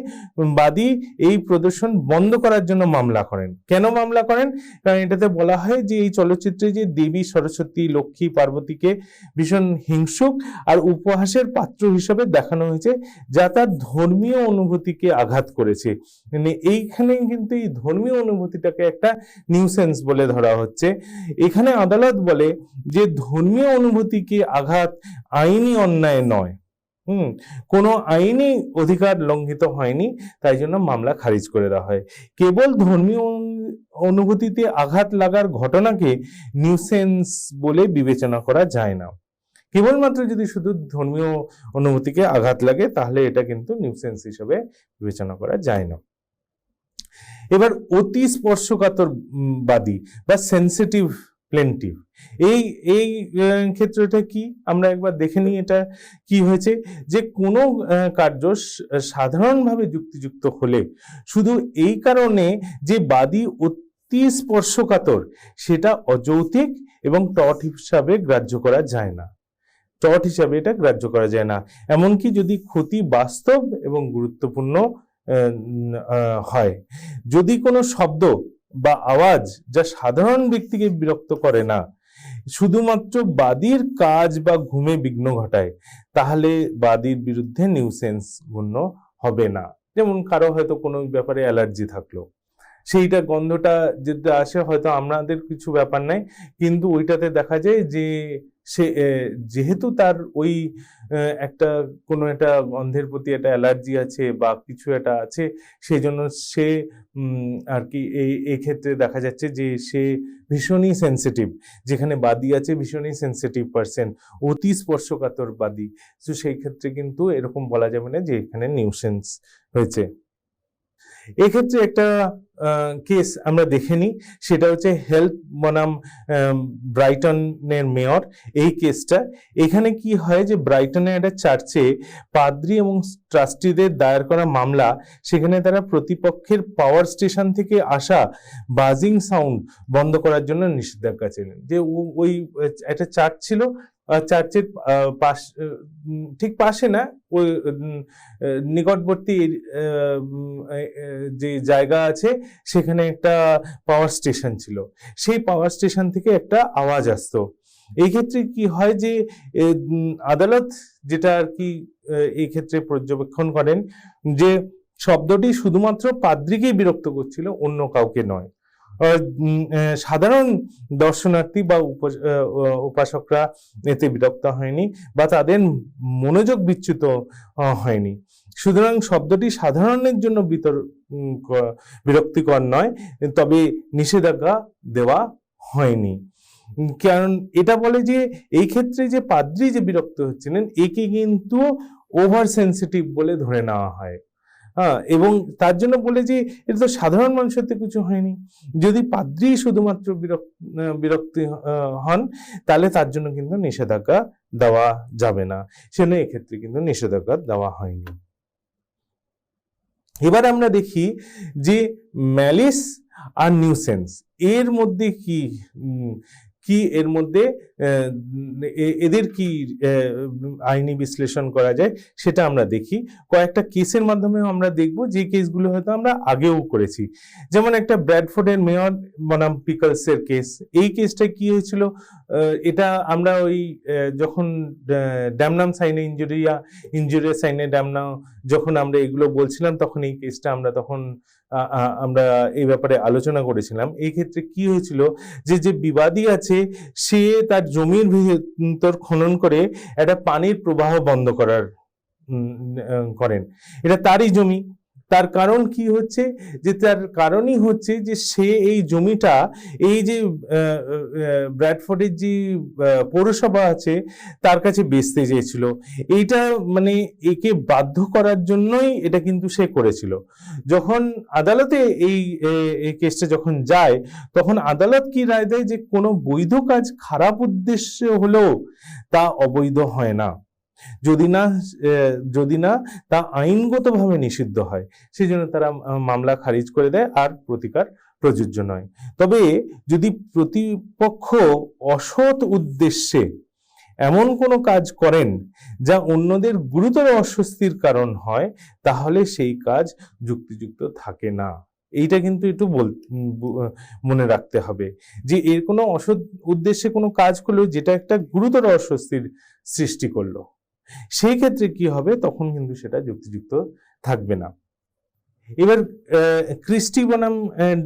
বাদী এই প্রদর্শন বন্ধ করার জন্য মামলা করেন। কেন মামলা করেন? কারণ এটাতে বলা হয় যে এই চলচ্চিত্রে যে দেবী সরস্বতী লক্ষ্মী পার্বতীকে ভীষণ হিংসুক আর উপহাসের পাত্র হিসেবে দেখানো হয়েছে, যা তার ধর্মীয় অনুভূতিকে আঘাত করেছে। মানে এইখানে কিন্তু এই ধর্মীয় অনুভূতিটাকে একটা নিউসেন্স বলে ধরা হচ্ছে। এখানে আদালত বলে যে ধর্মীয় অনুভূতিকে আঘাত আইনি অন্যায় নয়, কোনো আইনি অধিকার লঙ্ঘিত হয়নি, তাই জন্য মামলা খারিজ করে দেওয়া হয়। কেবল ধর্মীয় অনুভূতিতে আঘাত লাগার ঘটনাকে নিউসেন্স বলে বিবেচনা করা যায় না। কেবলমাত্র যদি শুধু ধর্মীয় অনুভূতিকে আঘাত লাগে তাহলে এটা কিন্তু নিউসেন্স হিসেবে বিবেচনা করা যায় না। এবার অতি স্পর্শকাতর বাদী বা সেন্সিটিভ প্লেন্টিভ, এই ক্ষেত্রটা কি আমরা একবার দেখে নিই। এটা কি হয়েছে যে কোনো কার্য সাধারণভাবে যুক্তিযুক্ত হলে শুধু এই কারণে যে বাদী অতি স্পর্শকাতর সেটা অযৌক্তিক এবং টর্ট হিসাবে গ্রাহ্য করা যায় না। টর্ট হিসাবে এটা গ্রাহ্য করা যায় না, এমনকি যদি ক্ষতি বাস্তব এবং গুরুত্বপূর্ণ হয়। যদি কোনো শব্দ বা আওয়াজ যা সাধারণ ব্যক্তিকে বিরক্ত করে না, শুধুমাত্র বাদীর কাজ বা ঘুমে বিঘ্ন ঘটায়, তাহলে বাদীর বিরুদ্ধে নিউসেন্স গণ্য হবে না। যেমন কারো হয়তো কোনো ব্যাপারে অ্যালার্জি থাকলো, সেইটা গন্ধটা যেটা আসে হয়তো আমাদের কিছু ব্যাপার নাই, কিন্তু ওইটাতে দেখা যায় যে সে যেহেতু তার ওই একটা কোনো একটা গন্ধের প্রতি একটা অ্যালার্জি আছে বা কিছু একটা আছে, সেই জন্য সে আর কি এই ক্ষেত্রে দেখা যাচ্ছে যে সে ভীষণই সেন্সিটিভ, যেখানে বাদী আছে ভীষণই সেন্সিটিভ পার্সন, অতি স্পর্শকাতর বাদী। তো সেই ক্ষেত্রে কিন্তু এরকম বলা যাবে না যে এখানে নিউসেন্স হয়েছে। এক্ষেত্রে একটা কেস আমরা দেখে নিই, সেটা হচ্ছে হেল্প বনাম ব্রাইটনের মেয়র। এই কেসটা, এখানে কি হয় যে ব্রাইটনের একটা চার্চে পাদ্রী এবং ট্রাস্টিদের দায়ের করা মামলা, সেখানে তারা প্রতিপক্ষের পাওয়ার স্টেশন থেকে আসা বাজিং সাউন্ড বন্ধ করার জন্য নিষেধাজ্ঞা ছিলেন। যে ওই একটা চার্চ ছিল, চার্চের পাশ, ঠিক পাশে না, ওই নিকটবর্তী যে জায়গা আছে সেখানে একটা পাওয়ার স্টেশন ছিল, সেই পাওয়ার স্টেশন থেকে একটা আওয়াজ আসতো। এই ক্ষেত্রে কি হয় যে আদালত যেটা আর কি এই ক্ষেত্রে পর্যবেক্ষণ করেন যে শব্দটি শুধুমাত্র পাদ্রীকেই বিরক্ত করছিল, অন্য কাউকে নয়। সাধারণ দর্শনার্থী বা উপাসকরা এতে বিরক্ত হয়নি বা তাদের মনোযোগ বিচ্যুত হয়নি। সুতরাং শব্দটি সাধারণের জন্য বিরক্তিকর নয়, তবে নিষেধাজ্ঞা দেওয়া হয়নি। কারণ এটা বলে যে এই ক্ষেত্রে যে পাদ্রী যে বিরক্ত হচ্ছিলেন, একে কিন্তু ওভার সেন্সিটিভ বলে ধরে নেওয়া হয়। এবং তার জন্য বলে যে এটা তো সাধারণ মানুষের তো কিছু হয়নি, যদি পাদ্রী শুধুমাত্র বিরক্তি হন তাহলে তার জন্য কিন্তু নিষেধাজ্ঞা দেওয়া যাবে না, সেজন্য এক্ষেত্রে কিন্তু নিষেধাজ্ঞা দেওয়া হয়নি। এবার আমরা দেখি যে ম্যালিস আর নিউসেন্স এর মধ্যে কি এর মধ্যে এদের কি আইনি বিশ্লেষণ করা যায় সেটা আমরা দেখি। কয়েকটা কেসের মাধ্যমে আমরা দেখব, যে কেসগুলো হয়তো আমরা আগেও করেছি। যেমন একটা ব্র্যাডফোর্ডের মেয়র বনাম পিকলসের কেস। এই কেসটা কি হয়েছিল, এটা আমরা ওই যখন ড্যামনাম সাইনে ইনজুরিয়া সাইনে ড্যামনাম যখন আমরা এগুলো বলছিলাম, তখন এই কেসটা আমরা এই ব্যাপারে আলোচনা করেছিলাম। এই ক্ষেত্রে কি হয়েছিল যে বিবাদী আছে, সে তার জমির ভিতর খনন করে একটা পানির প্রবাহ বন্ধ করেন। এটা তারই জমি। তার কারণ কি হচ্ছে, যে তার কারণই হচ্ছে যে সে এই জমিটা, এই যে ব্র্যাডফোর্ডের যে পৌরসভা আছে তার কাছে বেচতে চেয়েছিল। এইটা মানে একে বাধ্য করার জন্যই এটা কিন্তু সে করেছিল। যখন আদালতে এই কেসটা যখন যায়, তখন আদালত কি রায় দেয় যে কোনো বৈধ কাজ খারাপ উদ্দেশ্যে হলেও তা অবৈধ হয় না, যদি না তা আইনগতভাবে নিষিদ্ধ হয়। সেই জন্য তারা মামলা খারিজ করে দেয় আর প্রতিকার প্রযোজ্য নয়। তবে যদি প্রতিপক্ষ অসৎ উদ্দেশ্যে এমন কোনো কাজ করেন যা অন্যদের গুরুতর অস্বস্তির কারণ হয়, তাহলে সেই কাজ যুক্তিযুক্ত থাকে না। এইটা কিন্তু একটু মনে রাখতে হবে যে এর কোনো অসৎ উদ্দেশ্যে কোনো কাজ করলেও যেটা একটা গুরুতর অস্বস্তির সৃষ্টি করলো, সেই ক্ষেত্রে কি হবে, তখন কিন্তু সেটা যুক্তিযুক্ত থাকবে না। এবার ক্রিস্টি বনাম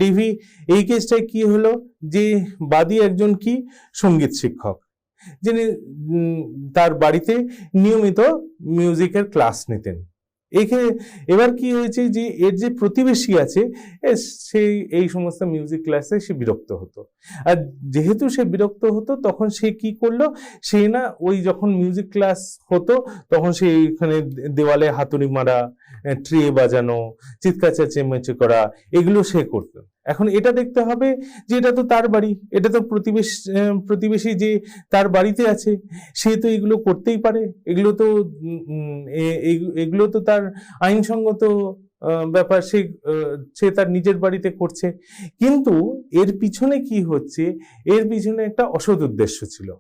ডিভি, এই কেসটায় কি হলো, যে বাদী একজন কি সঙ্গীত শিক্ষক, যিনি তার বাড়িতে নিয়মিত মিউজিকের ক্লাস নিতেন। এবার কি হয়েছে যে এর যে প্রতিবেশী আছে, সে এই সমস্ত মিউজিক ক্লাসে সে বিরক্ত হতো। আর যেহেতু সে বিরক্ত হতো, তখন সে কি করলো, সে না ওই যখন মিউজিক ক্লাস হতো তখন সে এখানে দেওয়ালে হাতুড়ি মারা, ট্রে বাজানো, চিৎকার চেঁচামেচি করা, এগুলো সে করতো। এখন এটা দেখতে হবে যে এটা তো তার বাড়ি, এটা তো প্রতিবেশী যে তার বাড়িতে আছে, সে তো এগুলো করতেই পারে, এগুলো তো তার আইনসঙ্গত ব্যাপার, সে তার নিজের বাড়িতে করছে। কিন্তু এর পিছনে কি হচ্ছে, এর পিছনে একটা অসৎ উদ্দেশ্য ছিল।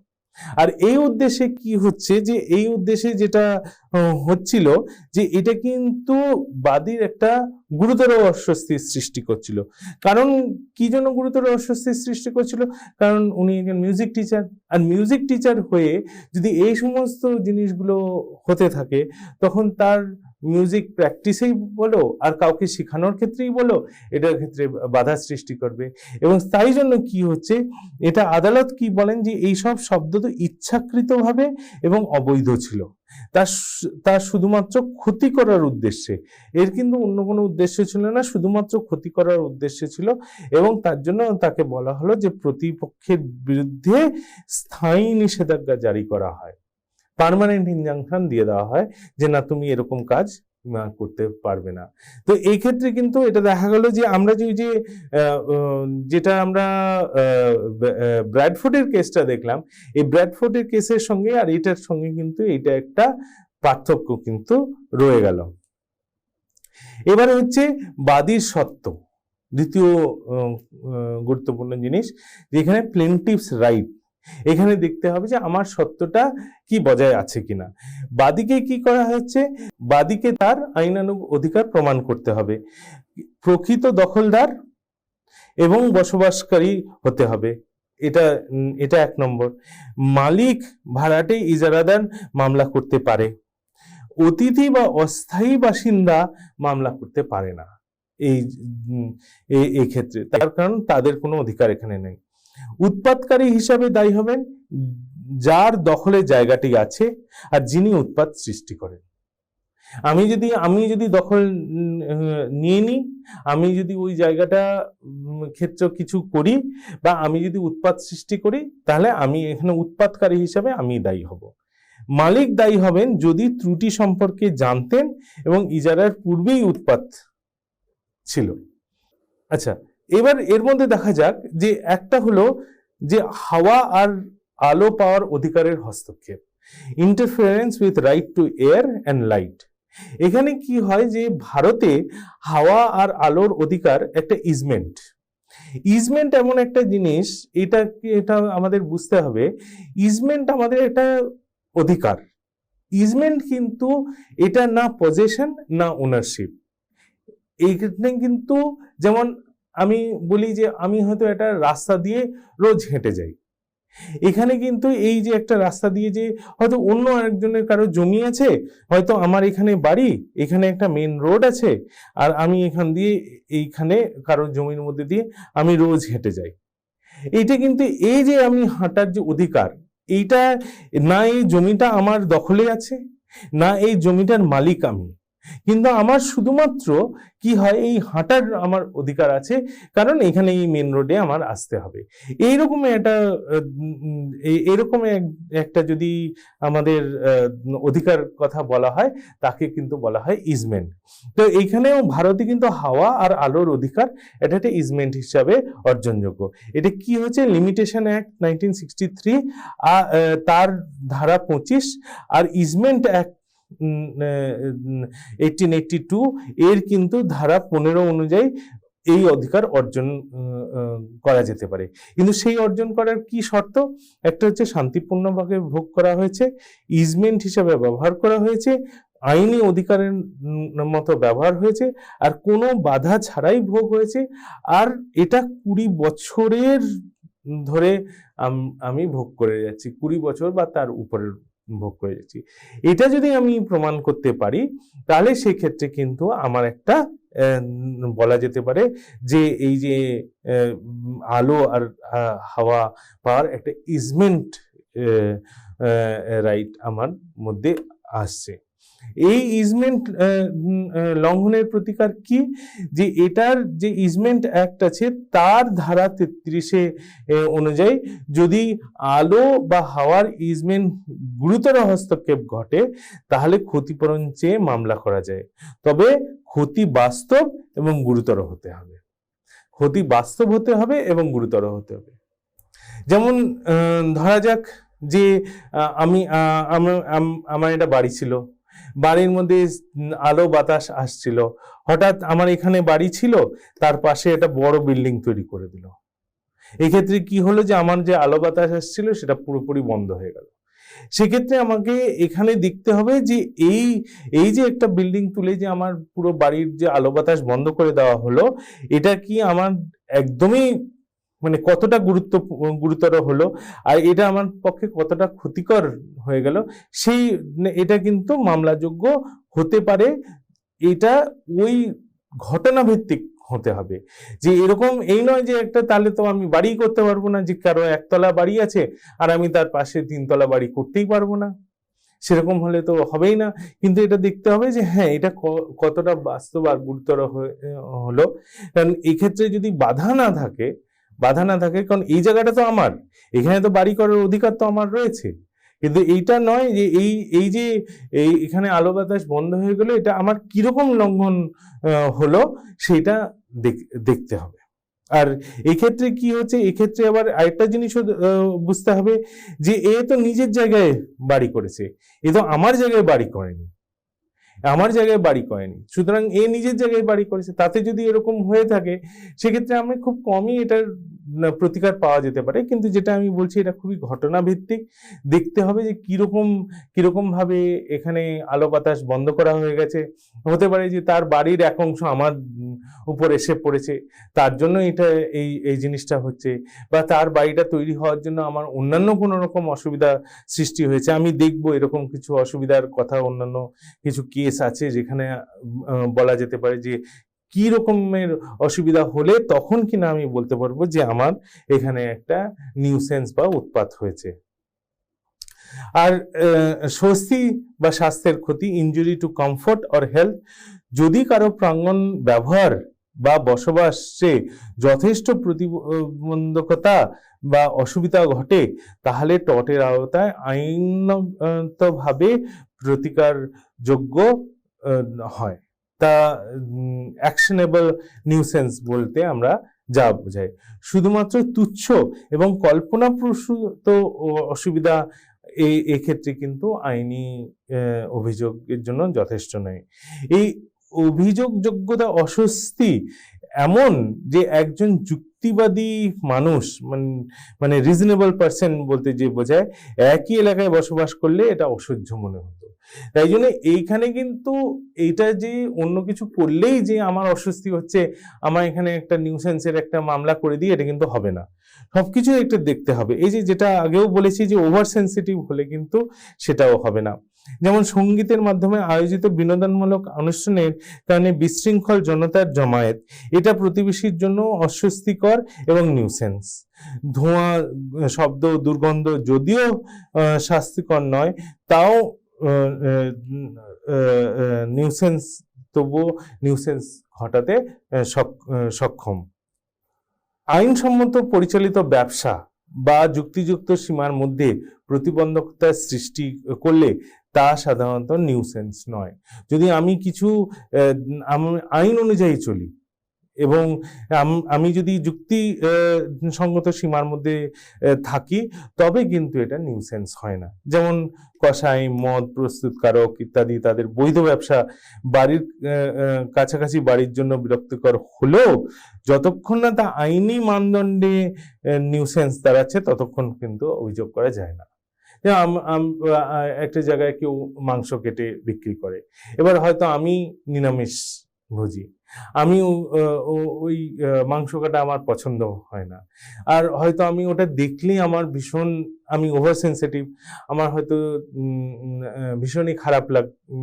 আর এই উদ্দেশ্যে কি হচ্ছে, যে এই উদ্দেশ্যে যেটা হচ্ছিল যে এটা কিন্তু বাদীর একটা গুরুতর অস্বস্তির সৃষ্টি করছিল। কারণ কি জন্য গুরুতর অস্বস্তির সৃষ্টি করছিল, কারণ উনি একজন মিউজিক টিচার, আর মিউজিক টিচার হয়ে যদি এই সমস্ত জিনিসগুলো হতে থাকে, তখন তার মিউজিক প্র্যাকটিসেই বলো আর কাউকে শেখানোর ক্ষেত্রেই বলো, এটার ক্ষেত্রে বাধা সৃষ্টি করবে। এবং তাই জন্য কি হচ্ছে, এটা আদালত কি বলেন যে এইসব শব্দ তো ইচ্ছাকৃতভাবে এবং অবৈধ ছিল, তার শুধুমাত্র ক্ষতি করার উদ্দেশ্যে, এর কিন্তু অন্য কোনো উদ্দেশ্য ছিল না, শুধুমাত্র ক্ষতি করার উদ্দেশ্যে ছিল। এবং তার জন্য তাকে বলা হলো যে প্রতিপক্ষের বিরুদ্ধে স্থায়ী নিষেধাজ্ঞা জারি করা হয়, পার্মানেন্ট ইনজাংশন দিয়ে দেওয়া হয় যে না, তুমি এরকম কাজ করতে পারবে না। তো এই ক্ষেত্রে কিন্তু এটা দেখা গেল যে আমরা যেটা আমরা ব্র্যাডফোর্ডের কেসটা দেখলাম, এই ব্র্যাডফোর্ডের কেসের সঙ্গে আর এটার সঙ্গে কিন্তু এটা একটা পার্থক্য কিন্তু রয়ে গেল। এবারে হচ্ছে বাদীর সত্ত্ব, দ্বিতীয় গুরুত্বপূর্ণ জিনিস, যেখানে প্লেনটিভস রাইট, এখানে দেখতে হবে যে আমার সত্যটা কি বজায় আছে কিনা। বাদীকে কি করা হচ্ছে, বাদীকে তার আইনানুগ অধিকার প্রমাণ করতে হবে, প্রকৃত দখলদার এবং বসবাসকারী হতে হবে, এটা 1 নম্বর। মালিক ভাড়াটে ইজারাদার মামলা করতে পারে, অতিথি বা অস্থায়ী বাসিন্দা মামলা করতে পারে না এই ক্ষেত্রে, তার কারণ তাদের কোনো অধিকার এখানে নেই। উৎপাতকারী হিসাবে দায়ী হবেন যার দখলে জায়গাটি আছে আর যিনি উৎপাত সৃষ্টি করেন। আমি যদি দখল নিয়ে নিই, আমি যদি ওই জায়গাটা ক্ষেত্র কিছু করি বা আমি যদি উৎপাত সৃষ্টি করি, তাহলে আমি এখানে উৎপাতকারী হিসাবে আমি দায়ী হব। মালিক দায়ী হবেন যদি ত্রুটি সম্পর্কে জানতেন এবং ইজারার পূর্বেই উৎপাত ছিল। আচ্ছা, এবার এর মধ্যে দেখা যাক যে একটা হলো যে হাওয়া আর আলো পাওয়ার অধিকারের হস্তক্ষেপ, interference with right two air and light. এখানে কি হয় যে ভারতে হাওয়া আর আলোর অধিকার একটা ইজমেন্ট এমন একটা জিনিস, এটা আমাদের বুঝতে হবে, ইজমেন্ট আমাদের একটা অধিকার। ইজমেন্ট কিন্তু এটা না পজেশন না ওনারশিপ। এইখানে কিন্তু যেমন আমি বলি যে আমি হয়তো একটা রাস্তা দিয়ে রোজ হেঁটে যাই, এখানে কিন্তু এই যে একটা রাস্তা দিয়ে যে হয়তো অন্য আরেকজনের কারো জমি আছে, হয়তো আমার এখানে বাড়ি, এখানে একটা মেন রোড আছে, আর আমি এখান দিয়ে এইখানে কারো জমির মধ্যে দিয়ে আমি রোজ হেঁটে যাই। এইটা কিন্তু এই যে আমি হাঁটার যে অধিকার, এইটা না এই জমিটা আমার দখলে আছে, না এই জমিটার মালিক আমি, কিন্তু আমার শুধুমাত্র কি হয়, এই হাঁটার আমার অধিকার আছে, কারণ এখানে এই মেন রোডে আমার আসতে হবে। এইরকম একটা যদি আমাদের অধিকার কথা বলা হয়, তাকে কিন্তু বলা হয় ইজমেন্ট। তো এইখানেও ভারতে কিন্তু হাওয়া আর আলোর অধিকার এটা একটা ইজমেন্ট হিসাবে অর্জনযোগ্য। এটা কি হচ্ছে, লিমিটেশন অ্যাক্ট 1963 তার ধারা 25 আর ইজমেন্ট অ্যাক্ট 1882 এর কিন্তু ধারা 15 অনুযায়ী এই অধিকার অর্জন করা যেতে পারে। কিন্তু সেই অর্জন করার কি শর্ত, একটা হচ্ছে শান্তিপূর্ণভাবে ভোগ করা হয়েছে, ইজমেন্ট হিসাবে ব্যবহার করা হয়েছে, আইনি অধিকারের মতো ব্যবহার হয়েছে, আর কোনো বাধা ছাড়াই ভোগ হয়েছে, আর এটা 20 বছরের ধরে আমি ভোগ করে যাচ্ছি, 20 বছর বা তার উপরের ভোগ করে যাচ্ছি। এটা যদি আমি প্রমাণ করতে পারি, তাহলে সেক্ষেত্রে কিন্তু আমার একটা বলা যেতে পারে যে এই যে আলো আর হাওয়া পাওয়ার একটা ইজমেন্ট রাইট আমার মধ্যে আসছে। এই ইজমেন্ট লঙ্ঘনের প্রতিকার কি, যে এটার যে ইজমেন্ট অ্যাক্ট আছে তার ধারা 33 অনুযায়ী যদি আলো বা হাওয়ার ইজমেন্ট গুরুতর হস্তক্ষেপ ঘটে, তাহলে ক্ষতিপূরণ চেয়ে মামলা করা যায়। তবে ক্ষতি বাস্তব এবং গুরুতর হতে হবে, ক্ষতি বাস্তব হতে হবে এবং গুরুতর হতে হবে। যেমন ধরা যাক যে আমার একটা বাড়ি ছিল, বাড়ির মধ্যে আলো বাতাস আসছিল, হঠাৎ আমার এখানে বাড়ি ছিল, তার পাশে একটা বড় বিল্ডিং তৈরি করে দিল। এক্ষেত্রে কি হলো যে আমার যে আলো বাতাস আসছিল সেটা পুরোপুরি বন্ধ হয়ে গেল। সেক্ষেত্রে আমাকে এখানে দেখতে হবে যে এই যে একটা বিল্ডিং তুলে যে আমার পুরো বাড়ির যে আলো বাতাস বন্ধ করে দেওয়া হলো, এটা কি আমার একদমই মানে কতটা গুরুতর হলো আর এটা আমার পক্ষে কতটা ক্ষতিকর হয়ে গেল, সেই এটা কিন্তু মামলাযোগ্য হতে পারে। এটা ওই ঘটনা ভিত্তিক হতে হবে, যে এরকম এই নয় যে একটা তাহলে তো আমি বাড়ি করতে পারবো না, যে কারো একতলা বাড়ি আছে আর আমি তার পাশে 3 তলা বাড়ি করতেই পারবো না, সেরকম হলে তো হবেই না। কিন্তু এটা দেখতে হবে যে হ্যাঁ এটা কতটা বাস্তব আর গুরুতর হলো। কারণ এই ক্ষেত্রে যদি বাধা না থাকে, কারণ এই জায়গাটা তো আমার, এখানে তো বাড়ি করার অধিকার তো আমার রয়েছে, কিন্তু এইটা নয় যে এই যে এখানে আলো বাতাস বন্ধ হয়ে গেল, এটা আমার কিরকম লঙ্ঘন হলো সেটা দেখতে হবে। আর এক্ষেত্রে কি হচ্ছে, এক্ষেত্রে আবার আরেকটা জিনিসও বুঝতে হবে যে এ তো নিজের জায়গায় বাড়ি করেছে, এ তো আমার জায়গায় বাড়ি করেনি, সুতরাং এ নিজের জায়গায় বাড়ি করেছে। তাতে যদি এরকম হয়ে থাকে সেক্ষেত্রে আমি খুব কমই এটার প্রতিকার পাওয়া যেতে পারে। কিন্তু যেটা আমি বলছি এটা খুবই ঘটনা ভিত্তিক, দেখতে হবে যে কিরকম ভাবে এখানে আলো বাতাস বন্ধ করা হয়ে গেছে। হতে পারে যে তার বাড়ির এক অংশ আমার উপর এসে পড়েছে, তার জন্য এটা এই জিনিসটা হচ্ছে, বা তার বাড়িটা তৈরি হওয়ার জন্য আমার অন্যান্য কোনো রকম অসুবিধা সৃষ্টি হয়েছে। আমি দেখবো এরকম কিছু অসুবিধার কথা, অন্যান্য কিছু কেস আছে যেখানে বলা যেতে পারে যে কি রকমের অসুবিধা হলে তখন কিনা আমি বলতে পারবো যে আমার এখানে একটা নিউসেন্স বা উৎপাত হয়েছে। আর স্বস্তি বা স্বাস্থ্যের ক্ষতি, injury to comfort or health, যদি কারো প্রাঙ্গণ ব্যবহার বা বসবাসে যথেষ্ট প্রতিবন্ধকতা বা অসুবিধা ঘটে তাহলে টটের আওতায় আইনগতভাবে প্রতিকারযোগ্য হয়। তা অ্যাকশনেবল নিউসেন্স বলতে আমরা যা বোঝাই, শুধুমাত্র তুচ্ছ এবং কল্পনাপ্রসূত অসুবিধা এক্ষেত্রে কিন্তু আইনি অভিযোগের জন্য যথেষ্ট নয়। এই অভিযোগযোগ্যতা অস্বস্তি এমন যে একজন যুক্তিবাদী মানুষ, মানে রিজনেবল পার্সন বলতে যে বোঝায়, একই এলাকায় বসবাস করলে এটা অসহ্য মনে হতো। তাই জন্য এইখানে কিন্তু এইটা যে অন্য কিছু করলেই যে আমার অস্বস্তি হচ্ছে, আমার এখানে একটা নিউসেন্সের একটা মামলা করে দিই, এটা কিন্তু হবে না। সবকিছু একটা দেখতে হবে। এই যেটা আগেও বলেছি যে ওভার সেন্সিটিভ হলে কিন্তু সেটাও হবে না। যেমন সঙ্গীতের মাধ্যমে আয়োজিত বিনোদনমূলক অনুষ্ঠানের কারণে বিশৃঙ্খল জনতার জমায়েত, এটা প্রতিবেশীর জন্য অস্বস্তিকর এবং নিউসেন্স। ধোঁয়া, শব্দ, দুর্গন্ধ যদিও স্বাস্থ্যকর নয়, তাও নিউসেন্স, তবুও নিউসেন্স ঘটাতে সক্ষম। আইনসম্মত পরিচালিত ব্যবসা বা যুক্তিযুক্ত সীমার মধ্যে প্রতিবন্ধকতা সৃষ্টি করলে তা সাধারণত নিউসেন্স নয়। যদি আমি কিছু আইন অনুযায়ী চলি এবং আমি যদি যুক্তি সঙ্গত সীমার মধ্যে থাকি, তবে কিন্তু এটা নিউসেন্স হয় না। যেমন কসাই, মদ প্রস্তুতকারক ইত্যাদি, তাদের বৈধ ব্যবসা বাড়ির কাছাকাছি বাড়ির জন্য বিরক্তিকর হলেও যতক্ষণ না তা আইনি মানদণ্ডে নিউসেন্স দাঁড়াচ্ছে ততক্ষণ কিন্তু অভিযোগ করা যায় না। একটা জায়গায় কেউ মাংস কেটে বিক্রি করে, এবার হয়তো আমি নিরামিষ ভোজি, আমি ওই মাংস কাটা আমার পছন্দ হয় না, আর হয়তো আমি ওটা দেখলেই আমার আমি ওভার সেন্সিটিভ, আমার হয়তো ভীষণই খারাপ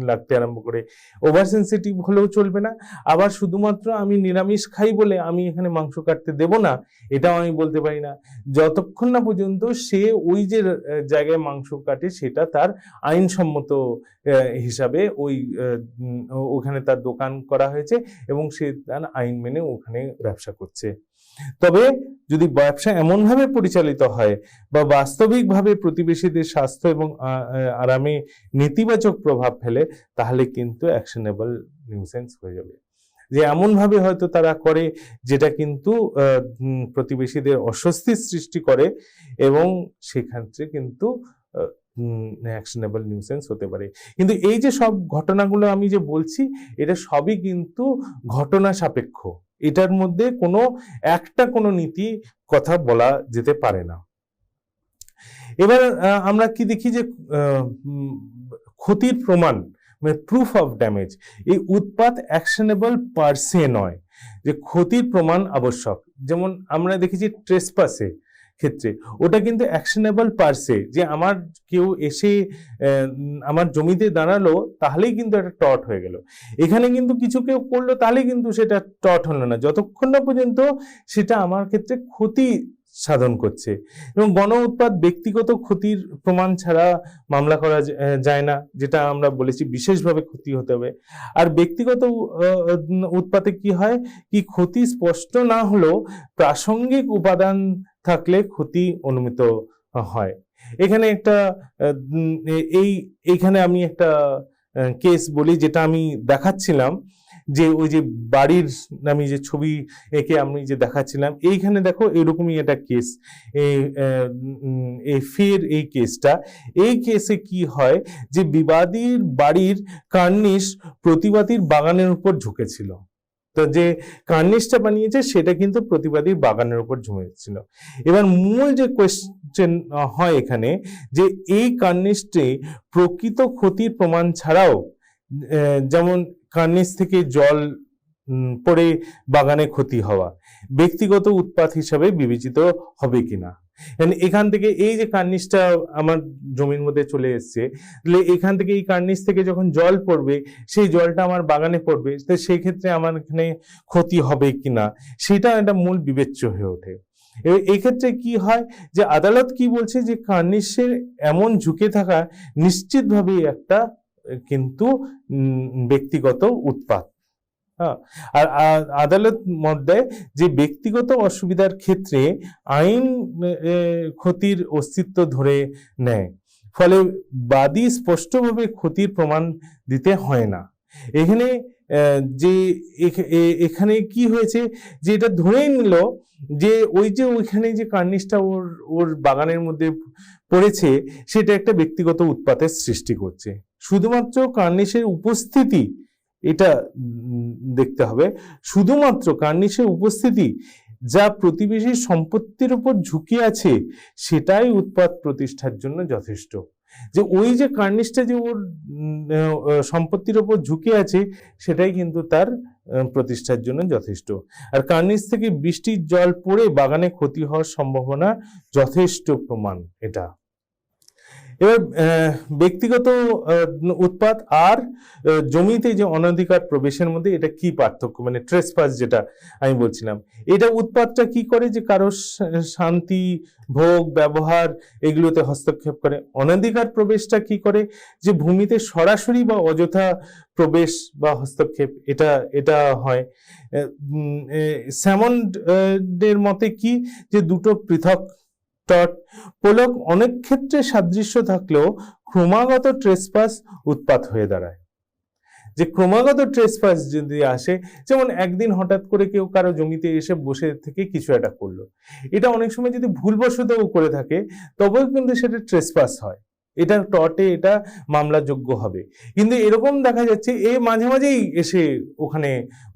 লাগতে আরম্ভ করে। ওভার সেন্সিটিভ হলেও চলবে না, আবার শুধুমাত্র আমি নিরামিষ খাই বলে আমি এখানে মাংস কাটতে দেব না এটাও আমি বলতে পারি না, যতক্ষণ না পর্যন্ত সে ওই যে জায়গায় মাংস কাটে সেটা তার আইনসম্মত হিসাবে ওখানে তার দোকান করা হয়েছে এবং সে তার আইন মেনে ওখানে ব্যবসা করছে। তবে যদি ব্যবসা এমনভাবে পরিচালিত হয় বা বাস্তবিকভাবে প্রতিবেশীদের স্বাস্থ্য এবং আরামে নেতিবাচক প্রভাব ফেলে, তাহলে কিন্তু অ্যাকশনেবল নিউসেন্স হয়ে যাবে। যে এমনভাবে হয়তো তারা করে যেটা কিন্তু প্রতিবেশীদের অস্বস্তির সৃষ্টি করে, এবং সেক্ষেত্রে কিন্তু অ্যাকশনেবল নিউসেন্স হতে পারে। কিন্তু এই যে সব ঘটনাগুলো আমি যে বলছি, এটা সবই কিন্তু ঘটনা সাপেক্ষ, এটার মধ্যে কোনো নীতি কথা বলা যেতে পারে না। এবার আমরা কি দেখি যে ক্ষতির প্রমাণ, মানে প্রুফ অফ ড্যামেজ, এই উৎপাত অ্যাকশনেবল পার সে নয়, যে ক্ষতির প্রমাণ আবশ্যক। যেমন আমরা দেখেছি ট্রেসপাসে ক্ষেত্রে ওটা কিন্তু অ্যাকশনেবল পারসে, যে আমার কেউ এসে আমার জমিতে দাঁড়ালো তাহলেই কিন্তু একটা টর্ট হয়ে গেল। এখানে কিন্তু কিছু কেউ করলো তাহলে কিন্তু সেটা টর্ট হলো না, যতক্ষণ না পর্যন্ত সেটা আমার ক্ষেত্রে ক্ষতি সাধন করছে। এবং গণ উৎপাত ব্যক্তিগত ক্ষতির প্রমাণ ছাড়া মামলা করা যায় না, যেটা আমরা বলেছি বিশেষভাবে ক্ষতি হতে হবে। আর ব্যক্তিগত উৎপাতে কি হয়, কি ক্ষতি স্পষ্ট না হলেও প্রাসঙ্গিক উপাদান থাকলে ক্ষতি অনুমিত হয়। এখানে একটা এইখানে আমি একটা কেস বলি, যেটা আমি দেখাচ্ছিলাম, যে ওই যে বাড়ির আমি যে ছবি এঁকে আমি যে দেখাচ্ছিলাম, এইখানে দেখো এরকমই একটা কেস, এই ফের এই কেসটা, এই কেসে কি হয় যে বিবাদীর বাড়ির কার্নিশ প্রতিবাদীর বাগানের উপর ঝুঁকেছিল। তো যে কার্নিশটা বানিয়েছে সেটা কিন্তু প্রতিবাদীর বাগানের উপর ঝুঁকেছিল। এবার মূল যে কোয়েশ্চেন হয় এখানে, যে এই কার্নিশটি প্রকৃত ক্ষতির প্রমাণ ছাড়াও, যেমন কার্নিশ থেকে জল পড়ে বাগানে ক্ষতি হওয়া, ব্যক্তিগত উৎপাত হিসাবে বিবেচিত হবে কিনা। এখান থেকে এই যে কার্নিশটা আমার জমির মধ্যে চলে এসছে, এখান থেকে এই কার্নিশ থেকে যখন জল পড়বে, সেই জলটা আমার বাগানে পড়বে, তো সেই ক্ষেত্রে আমার এখানে ক্ষতি হবে কিনা, সেটা একটা মূল বিবেচ্য হয়ে ওঠে। এক্ষেত্রে কি হয়, যে আদালত কি বলছে, যে কার্নিশের এমন ঝুঁকে থাকা নিশ্চিতভাবেই একটা কিন্তু ব্যক্তিগত উৎপাত। হ্যাঁ, আর আদালত মত দেয় যে ব্যক্তিগত অসুবিধার ক্ষেত্রে আইন ক্ষতির অস্তিত্ব ধরে নেয়, ফলে বাদী স্পষ্টভাবে ক্ষতির প্রমাণ দিতে হয় না। এখানে যে এখানে কি হয়েছে, যে এটা ধরেই নিল যে ওই যে ওইখানে যে কার্নিশটা ওর বাগানের মধ্যে পড়েছে, সেটা একটা ব্যক্তিগত উৎপাতের সৃষ্টি করছে। শুধুমাত্র কার্নিশের উপস্থিতি, এটা দেখতে হবে, শুধুমাত্র কার্নিশের উপস্থিতি যা প্রতিবেশীর সম্পত্তির উপর ঝুঁকি আছে, সেটাই উৎপাত প্রতিষ্ঠার জন্য যথেষ্ট। যে ওই যে কার্নিশটা যে ওর সম্পত্তির উপর ঝুঁকি আছে, সেটাই কিন্তু তার প্রতিষ্ঠার জন্য যথেষ্ট। আর কার্নিশ থেকে বৃষ্টির জল পড়ে বাগানে ক্ষতি হওয়ার সম্ভাবনা যথেষ্ট প্রমাণ এটা। এবার ব্যক্তিগত উৎপাত আর জমিতে যে অনধিকার প্রবেশের মধ্যে এটা কি পার্থক্য, মানে ট্রেসপাস যেটা আমি বলছিলাম, এটা উৎপাতটা কি করে, যে কারো শান্তি, ভোগ, ব্যবহার এগুলোতে হস্তক্ষেপ করে। অনধিকার প্রবেশটা কি করে, যে ভূমিতে সরাসরি বা অযথা প্রবেশ বা হস্তক্ষেপ, এটা হয়। স্যামন্ডের মতে কি, যে দুটো পৃথক টর্ট। পোলক অনেক ক্ষেত্রে সাদৃশ্য থাকলেও ক্রমাগত ট্রেসপাস উৎপাত হয়ে দাঁড়ায়। যে ক্রমাগত ট্রেসপাস যদি আসে, যেমন একদিন হঠাৎ করে কেউ কারো জমিতে এসে বসে থেকে কিছু একটা করলো, এটা অনেক সময় যদি ভুলবশতও করে থাকে, তবেও কিন্তু সেটা ট্রেসপাস হয়, এটা টর্টে এটা মামলাযোগ্য হবে। কিন্তু এরকম দেখা যাচ্ছে এ মাঝে মাঝেই এসে ওখানে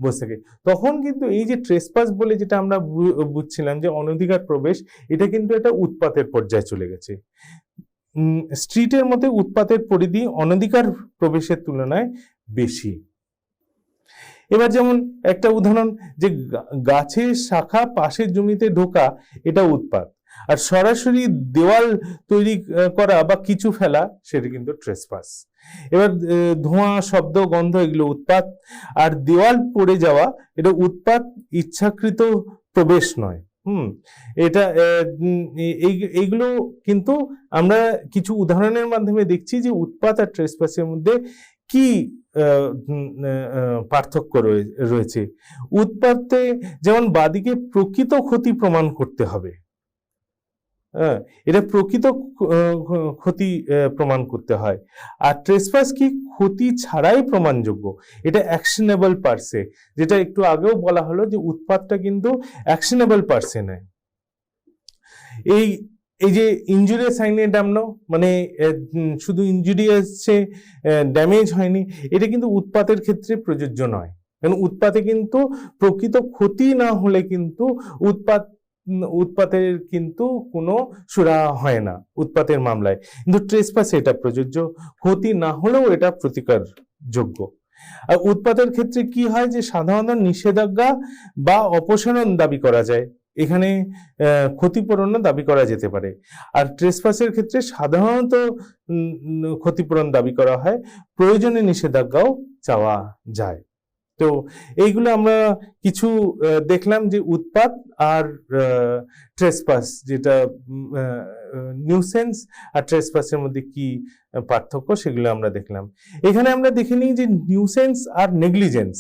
বসে থাকে, তখন কিন্তু এই যে ট্রেসপাস বলে যেটা আমরা বুঝছিলাম যে অনধিকার প্রবেশ, এটা কিন্তু একটা উৎপাতের পর্যায়ে চলে গেছে। স্ট্রিটের মধ্যে উৎপাতের পরিধি অনধিকার প্রবেশের তুলনায় বেশি। এবার যেমন একটা উদাহরণ, যে গাছের শাখা পাশের জমিতে ঢোকা, এটা উৎপাত। আর সরাসরি দেওয়াল তৈরি করা বা কিছু ফেলা, সেটা কিন্তু ট্রেসপাস। এবার ধোঁয়া, শব্দ, গন্ধ এগুলো উৎপাত। আর দেওয়াল পড়ে যাওয়া, এটা উৎপাত, ইচ্ছাকৃত প্রবেশ নয়। এটা এইগুলো কিন্তু আমরা কিছু উদাহরণের মাধ্যমে দেখছি যে উৎপাত আর ট্রেসপাসের মধ্যে কি পার্থক্য রয়েছে। উৎপাতে যেমন বাদীকে প্রকৃত ক্ষতি প্রমাণ করতে হবে, এটা প্রকৃত ক্ষতি প্রমাণ করতে হয়। আর ট্রেসপাস কি, ক্ষতি ছাড়াই প্রমাণযোগ্য, এটা অ্যাকশনেবল পারসে, যেটা একটু আগেও বলা হলো যে উৎপাতটা কিন্তু অ্যাকশনেবল পারসে নয়। এই যে ইনজুরিয়াস হয়নি ডামনো, মানে শুধু ইনজুরি আসছে, ড্যামেজ হয়নি, এটা কিন্তু উৎপাতের ক্ষেত্রে প্রযোজ্য নয়। কারণ উৎপাতে কিন্তু প্রকৃত ক্ষতি না হলে কিন্তু উৎপাতের কিন্তু কোনো সুরাহা হয় না উৎপাতের মামলায়। কিন্তু ট্রেসপাসে এটা প্রযোজ্য, ক্ষতি না হলেও এটা প্রতিকারযোগ্য। আর উৎপাতের ক্ষেত্রে কি হয় যে সাধারণত নিষেধাজ্ঞা বা অপসারণ দাবি করা যায়, এখানে ক্ষতিপূরণও দাবি করা যেতে পারে। আর ট্রেসপাসের ক্ষেত্রে সাধারণত ক্ষতিপূরণ দাবি করা হয়, প্রয়োজনে নিষেধাজ্ঞাও চাওয়া যায়। তো এইগুলো আমরা কিছু দেখলাম যে উৎপাত আর ট্রেসপাস, যেটা নিউসেন্স আর ট্রেসপাসের মধ্যে কি পার্থক্য সেগুলো আমরা দেখলাম। এখানে আমরা দেখে নিই যে নিউসেন্স আর নেগলিজেন্স,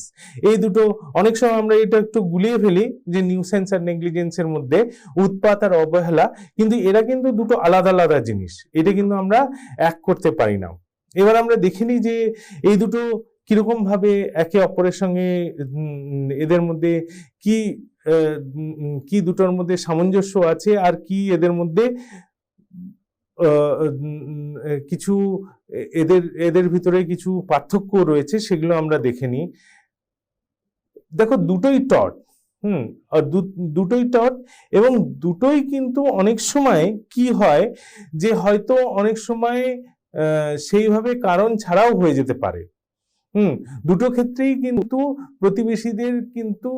এই দুটো অনেক সময় আমরা এটা একটু গুলিয়ে ফেলি যে নিউসেন্স আর নেগলিজেন্সের মধ্যে উৎপাত আর অবহেলা, কিন্তু এরা কিন্তু দুটো আলাদা আলাদা জিনিস, এটা কিন্তু আমরা এক করতে পারি না। এবার আমরা দেখে নিই যে এই দুটো কিরকম ভাবে একে অপরের সঙ্গে এদের মধ্যে কি কি দুটোর মধ্যে সামঞ্জস্য আছে, আর কি এদের মধ্যে কিছু এদের ভিতরে কিছু পার্থক্য রয়েছে, সেগুলো আমরা দেখে নিই। দেখো, দুটোই টট, আর দুটোই টট, এবং দুটোই কিন্তু অনেক সময় কি হয় যে হয়তো অনেক সময় সেইভাবে কারণ ছাড়াও হয়ে যেতে পারে। দুটো ক্ষেত্রেই কিন্তু প্রতিবেশীদের কিন্তু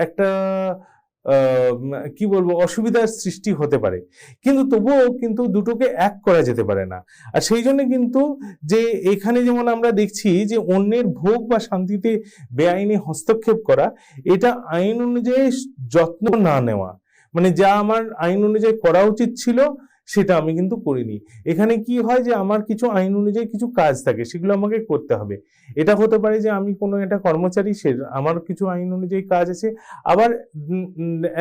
একটা কি বলবো অসুবিধার সৃষ্টি হতে পারে, কিন্তু তবুও কিন্তু দুটোকে এক করা যেতে পারে না। আর সেই জন্য কিন্তু যে এখানে যেমন আমরা দেখছি যে অন্যের ভোগ বা শান্তিতে বেআইনি হস্তক্ষেপ করা, এটা আইন অনুযায়ী যত্ন না নেওয়া, মানে যা আমার আইন অনুযায়ী করা উচিত ছিল সেটা আমি কিন্তু করিনি। এখানে কি হয় যে আমার কিছু আইন অনুযায়ী কিছু কাজ থাকে, সেগুলো আমাকে করতে হবে। এটা হতে পারে যে আমি কোনো একটা কর্মচারী, সে আমার কিছু আইন অনুযায়ী কাজ আছে, আবার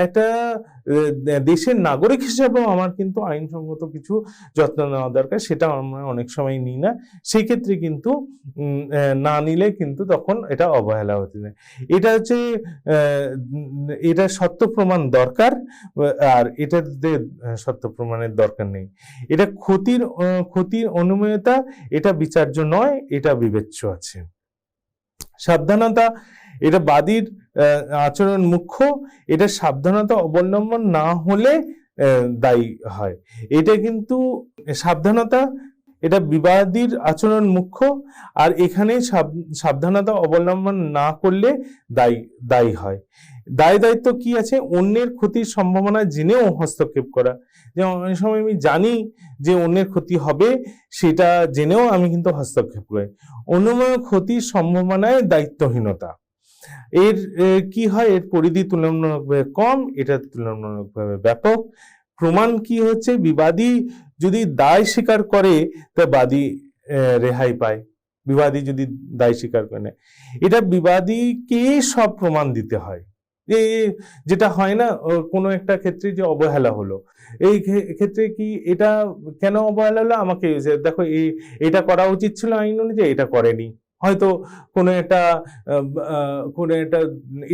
একটা দেশের নাগরিক হিসাবেও আমার কিন্তু আইনসঙ্গত কিছু যত্ন নেওয়া দরকার, সেটা আমরা অনেক সময় নিই না। সেই ক্ষেত্রে কিন্তু না নিলে কিন্তু তখন এটা অবহেলা হতে যায়। এটা হচ্ছে এটা সত্য প্রমাণ দরকার, আর এটাতে সত্য প্রমাণের দরকার নেই। এটা ক্ষতির অনুমেয়তা, এটা বিচার্য নয়, এটা বিবেচ্য আছে। সাবধানতা, এটা বাদীর আচরণ মুখ্য, এটা সাবধানতা অবলম্বন না হলে দায়ী হয়। এটা কিন্তু সাবধানতা, এটা বিবাদীর আচরণ মুখ্য, আর এখানে সাবধানতা অবলম্বন না করলে দায়ী হয়। দায়িত্ব কি আছে? অন্যের ক্ষতির সম্ভাবনা জেনেও হস্তক্ষেপ করা। যেমন অনেক সময় আমি জানি যে অন্যের ক্ষতি হবে, সেটা জেনেও আমি কিন্তু হস্তক্ষেপ করি। অনুমেয় ক্ষতির সম্ভাবনায় দায়িত্বহীনতা, এর কি হয়? এর পরিধি তুলনামূলকভাবে কম, এটা তুলনামূলকভাবে ব্যাপক। প্রমাণ কি হচ্ছে? বিবাদী যদি দায় স্বীকার করে তা বাদী রেহাই পায়। বিবাদী যদি দায় স্বীকার করে নেয়, এটা বিবাদীকে সব প্রমাণ দিতে হয়। যেটা হয় না কোনো একটা ক্ষেত্রে যে অবহেলা হলো, এই ক্ষেত্রে কি এটা কেন অবহেলা হলো, আমাকে দেখো এটা করা উচিত ছিল আইন অনুযায়ী, এটা করেনি। হয়তো কোনো একটা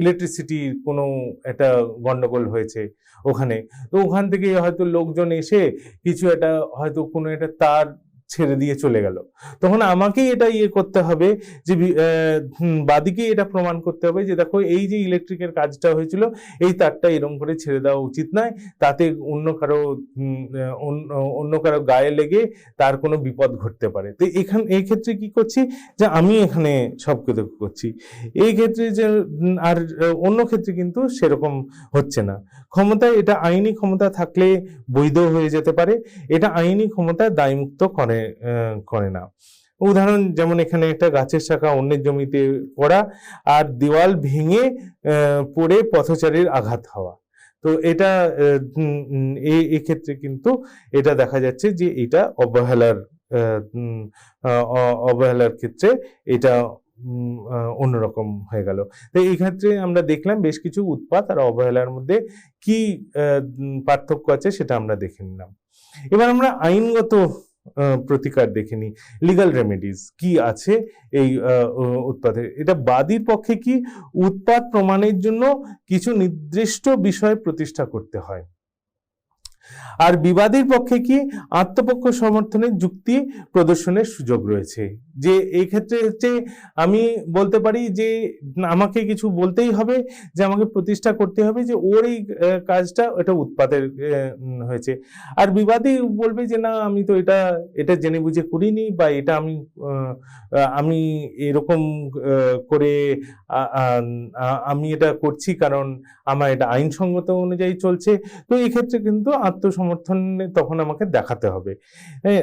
ইলেকট্রিসিটির কোনো একটা গন্ডগোল হয়েছে ওখানে, তো ওখান থেকে হয়তো লোকজন এসে কিছু একটা হয়তো কোনো একটা তার ছেড়ে দিয়ে চলে গেল, তখন আমাকেই এটা করতে হবে যে বাদীকে এটা প্রমাণ করতে হবে যে দেখো এই যে ইলেকট্রিকের কাজটা হয়েছিল, এই তারটা এরকম করে ছেড়ে দেওয়া উচিত নয়, তাতে অন্য কারো গায়ে লেগে তার কোনো বিপদ ঘটতে পারে। তো এই ক্ষেত্রে কি করছি যে আমি এখানে সব কিছু করছি, এই ক্ষেত্রে যে আর অন্য ক্ষেত্রে কিন্তু সেরকম হচ্ছে না। ক্ষমতায়, এটা আইনি ক্ষমতা থাকলে বৈধ হয়ে যেতে পারে, এটা আইনি ক্ষমতা দায়মুক্ত করে না। উদাহরণ যেমন এখানে একটা গাছের শাখা অন্যের জমিতে পড়া আর দেওয়াল ভেঙে পড়ে পথচারীর আঘাত হওয়া, তো এটা এই ক্ষেত্রে কিন্তু এটা দেখা যাচ্ছে যে এটা অবহেলার ক্ষেত্রে এটা অন্যরকম হয়ে গেল। তো এই ক্ষেত্রে আমরা দেখলাম বেশ কিছু উৎপাত আর অবহেলার মধ্যে কি পার্থক্য আছে সেটা আমরা দেখে নিলাম। এবার আমরা আইনগত প্রতিকার দেখে নিই, লিগাল রেমেডিজ কি আছে এই উৎপাতের। এটা বাদীর পক্ষে কি উৎপাত প্রমাণের জন্য কিছু নির্দিষ্ট বিষয় প্রতিষ্ঠা করতে হয়। আর বিবাদীর পক্ষে কি আত্মপক্ষ সমর্থনের যুক্তি প্রদর্শনের সুযোগ রয়েছে, যে এই ক্ষেত্রে হচ্ছে আমি বলতে পারি যে আমাকে কিছু বলতেই হবে, যে আমাকে প্রতিষ্ঠা করতে হবে যে ওর এই কাজটা এটা উৎপাতের হয়েছে। আর বিবাদী বলবে যে না, আমি তো এটা জেনে বুঝে করিনি, বা এটা আমি এরকম করে আমি এটা করছি কারণ আমার এটা আইনসঙ্গত অনুযায়ী চলছে। তো এই ক্ষেত্রে কিন্তু আত্মসমর্থন তখন আমাকে দেখাতে হবে।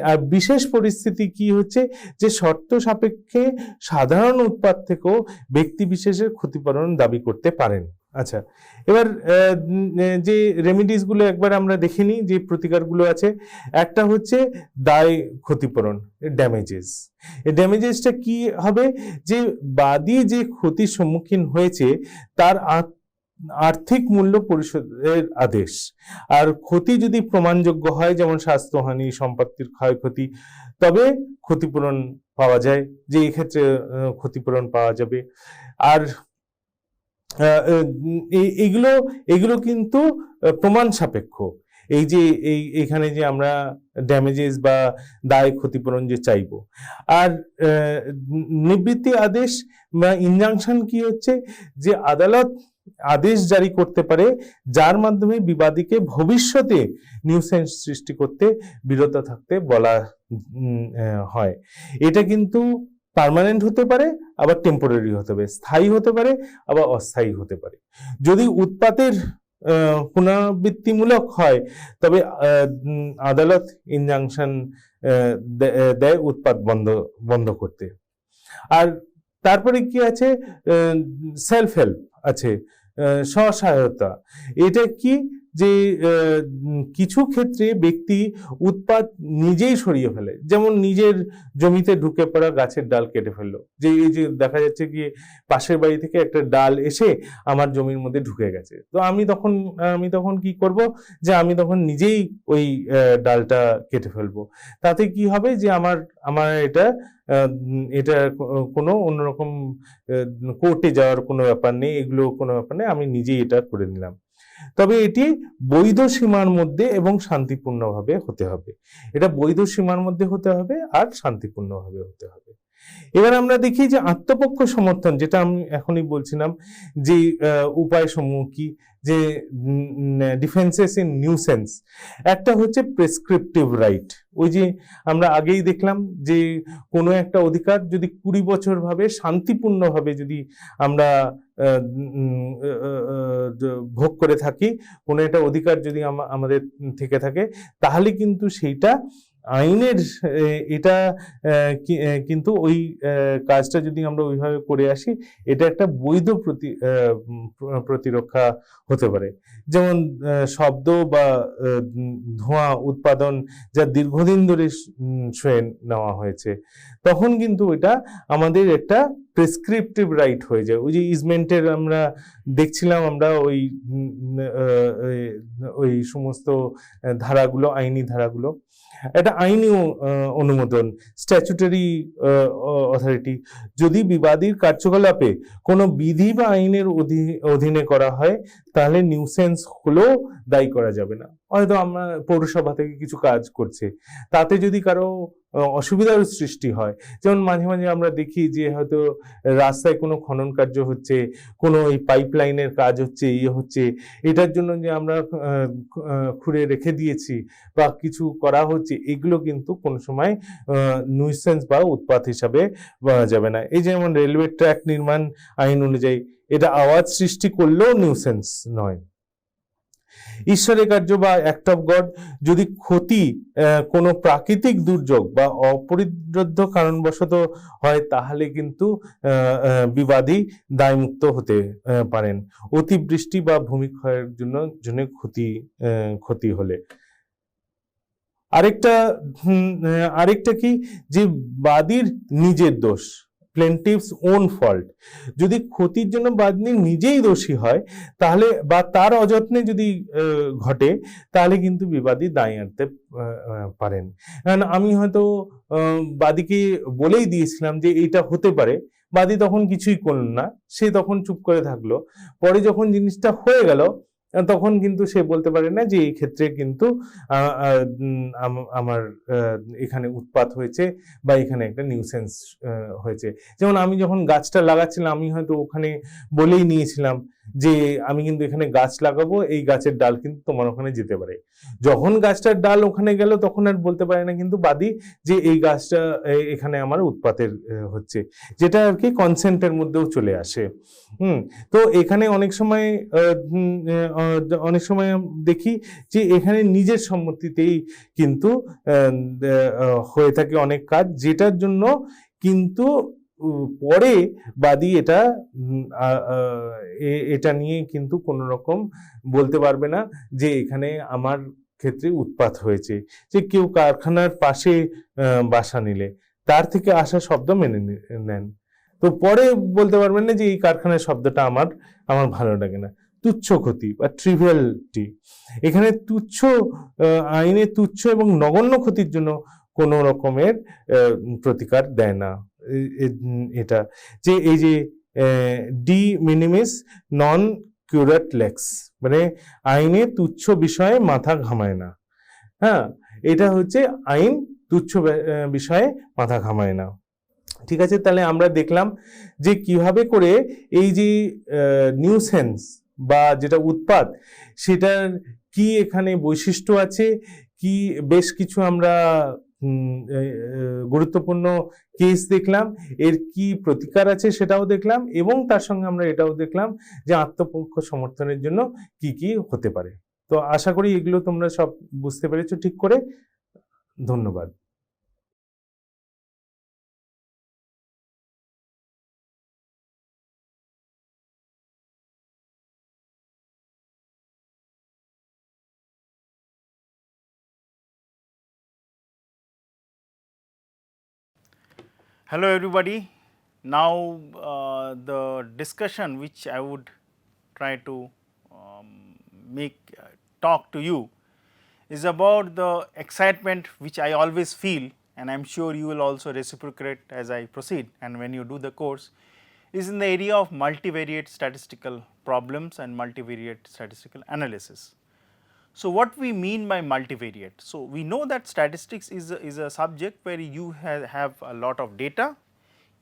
আর বিশেষ পরিস্থিতি কি হচ্ছে, যে শর্ত সাপেক্ষে সাধারণ উৎপাদ থেকেও ব্যক্তি বিশেষের ক্ষতিপূরণ দাবি করতে পারেন। আচ্ছা, এবার যে রেমিডিস গুলো একবার আমরা দেখে নিই, যে প্রতিকারগুলো আছে। একটা হচ্ছে দায় ক্ষতিপূরণ, ড্যামেজেস। এই ড্যামেজেসটা কি হবে, যে বাদী যে ক্ষতির সম্মুখীন হয়েছে তার আর্থিক মূল্য পরিশোধের আদেশ। আর ক্ষতি যদি প্রমাণযোগ্য হয়, যেমন স্বাস্থ্যহানি, সম্পত্তির ক্ষয়ক্ষতি, তবে ক্ষতিপূরণ পাওয়া যায়, যে এই ক্ষেত্রে ক্ষতিপূরণ পাওয়া যাবে। আর এগুলো কিন্তু প্রমাণ সাপেক্ষ। এই যে এইখানে যে আমরা ড্যামেজেস বা দায় ক্ষতিপূরণ যে চাইবো। আর নিবৃত্তি আদেশ বা ইনজাংশন কি হচ্ছে, যে আদালত আদেশ জারি করতে পারে যার মাধ্যমে বিবাদীকে ভবিষ্যতে নিউসেন্স সৃষ্টি করতে বিরত থাকতে বলা হয়। এটা কিন্তু পার্মানেন্ট হতে পারে, আবার টেম্পোরারি হতে পারে, স্থায়ী হতে পারে, আবার অস্থায়ী হতে পারে। যদি উৎপাতের পুনরাবৃত্তিমূলক হয়, তবে আদালত ইনজাংশন দেয় উৎপাত বন্ধ করতে। আর তারপরে কি আছে, সেলফ হেল্প আছে, স্বসহায়তা। এটা কি, যে কিছু ক্ষেত্রে ব্যক্তি উৎপাত নিজেই সরিয়ে ফেলে, যেমন নিজের জমিতে ঢুকে পড়া গাছের ডাল কেটে ফেললো। যে এই যে দেখা যাচ্ছে কি পাশের বাড়ি থেকে একটা ডাল এসে আমার জমির মধ্যে ঢুকে গেছে, তো আমি তখন কি করব, যে আমি তখন নিজেই ওই ডালটা কেটে ফেলবো। তাতে কি হবে, যে আমার এটা কোনো অন্যরকম কোর্টে যাওয়ার কোনো ব্যাপার নেই, এগুলো কোনো ব্যাপার নেই, আমি নিজেই এটা করে নিলাম। তবে এটি বৈধ সীমার মধ্যে এবং শান্তিপূর্ণভাবে হতে হবে। এটা বৈধ সীমার মধ্যে হতে হবে আর শান্তিপূর্ণভাবে হতে হবে। এবার আমরা দেখি যে আত্মপক্ষ সমর্থন, যেটা আমি এখনই বলছিলাম, যে উপায় সমূহ কি, যে ডিফেন্সেস ইন নিউসেন্স। একটা হচ্ছে প্রেসক্রিপটিভ রাইট। ওই যে আমরা আগেই দেখলাম, যে কোনো একটা অধিকার যদি 20 বছর ভাবে শান্তিপূর্ণভাবে যদি আমরা ভোগ করে থাকি, কোনো একটা অধিকার যদি আমাদের থেকে থাকে, তাহলে কিন্তু সেইটা আইনের এটা কিন্তু ওই কাজটা যদি আমরা ওইভাবে করে আসি, এটা একটা বৈধ প্রতিরক্ষা হতে পারে। যেমন শব্দ বা ধোঁয়া উৎপাদন যা দীর্ঘদিন ধরে সয়ে নেওয়া হয়েছে, তখন কিন্তু এটা আমাদের একটা প্রেসক্রিপটিভ রাইট হয়ে যায়। ওই যে ইজমেন্টের আমরা দেখছিলাম, আমরা ওই সমস্ত ধারাগুলো, আইনি ধারাগুলো, এটা আইনি অনুমোদন, স্ট্যাচুটরি অথরিটি। যদি বিবাদীর কার্যকলাপে কোনো বিধি বা আইনের অধীনে করা হয়, তাহলে নিউসেন্স হলেও দায়ী করা যাবে না। হয়তো আমরা পৌরসভা থেকে কিছু কাজ করছে, তাতে যদি কারো অসুবিধার সৃষ্টি হয়, যেমন মাঝে মাঝে আমরা দেখি যে হয়তো রাস্তায় কোনো খনন কার্য হচ্ছে, কোনো এই পাইপ লাইনের কাজ হচ্ছে, হচ্ছে, এটার জন্য যে আমরা খুঁড়ে রেখে দিয়েছি বা কিছু করা হচ্ছে, এগুলো কিন্তু কোনো সময় নিউসেন্স বা উৎপাত হিসাবে বলা যাবে না। এই যেমন রেলওয়ে ট্র্যাক নির্মাণ আইন অনুযায়ী এটা আওয়াজ সৃষ্টি করলেও নিউসেন্স নয়। ঈশ্বরের কার্য বা অ্যাক্ট অফ গড, যদি ক্ষতি কোনো প্রাকৃতিক দুর্যোগ বা অপরিরোধ্য কারণবশত হয়, তাহলে কিন্তু বিবাদী দায়মুক্ত হতে পারেন, অতিবৃষ্টি বা ভূমিক্ষয়ের জন্য ক্ষতি হলে। আরেকটা কি, যে বাদীর নিজের দোষ, প্লেন্টিভস ওন ফল্ট। যদি ক্ষতির জন্য বাদী নিজেই দোষী হয়, তাহলে বা তার অযত্নে যদি ঘটে, তাহলে কিন্তু বিবাদী দায় আনতে পারেন। কারণ আমি হয়তো বাদীকে বলেই দিয়েছিলাম যে এইটা হতে পারে, বাদী তখন কিছুই করল না, সে তখন চুপ করে থাকলো। পরে যখন জিনিসটা হয়ে গেল, তখন কিন্তু সে বলতে পারে না যে এই ক্ষেত্রে কিন্তু আমার এখানে উৎপাত হয়েছে বা এখানে একটা নিউসেন্স হয়েছে। যেমন আমি যখন গাছটা লাগাচ্ছিলাম আমি হয়তো ওখানে বলেই নিয়েছিলাম যে আমি কিন্তু এখানে গাছ লাগাবো, এই গাছের ডাল কিন্তু তোমার ওখানে যেতে পারে। যখন গাছটার ডাল ওখানে গেল তখন আর বলতে পারে না কিন্তু বাদী যে এই গাছটা এখানে আমার উৎপাতের হচ্ছে, যেটা আর কি কনসেন্টের মধ্যেও চলে আসে। তো এখানে অনেক সময় দেখি যে এখানে নিজের সম্মতিতেই কিন্তু হয়ে থাকে অনেক কাজ, যেটার জন্য কিন্তু পরে বাদী এটা নিয়ে কিন্তু কোনো রকম বলতে পারবে না যে এখানে আমার ক্ষেত্রে উৎপাত হয়েছে। যে কেউ কারখানার পাশে বাসা নিলে তার থেকে আসা শব্দ মেনে নেন, তো পরে বলতে পারবেন না যে এই কারখানার শব্দটা আমার ভালো লাগে না। তুচ্ছ ক্ষতি বা ট্রিভিয়ালিটি, এখানে তুচ্ছ আইনে তুচ্ছ এবং নগণ্য ক্ষতির জন্য কোনো রকমের প্রতিকার দেয় না। এটা যে এই যে ডি মিনিমিস নন কিউরেট লেক্স, মানে আইনে তুচ্ছ বিষয়ে মাথা ঘামায় না। হ্যাঁ, এটা হচ্ছে আইন তুচ্ছ বিষয়ে মাথা ঘামায় না। ঠিক আছে, তাহলে আমরা দেখলাম যে কিভাবে করে এই যে নিউসেন্স বা যেটা উৎপাত, সেটার কি এখানে বৈশিষ্ট্য আছে, কি বেশ কিছু আমরা গুরুত্বপূর্ণ কেস দেখলাম, এর কি প্রতিকার আছে সেটাও দেখলাম, এবং তার সঙ্গে আমরা এটাও দেখলাম যে আত্মপক্ষ সমর্থনের জন্য কি কি হতে পারে। তো আশা করি এগুলো তোমরা সব বুঝতে পেরেছো ঠিক করে। ধন্যবাদ। Hello everybody. Now the discussion which I would try to talk to you is about the excitement which I always feel, and I am sure you will also reciprocate as I proceed and when you do the course, is in the area of multivariate statistical problems and multivariate statistical analysis. So, what we mean by multivariate? So, we know that statistics is a subject where you have a lot of data,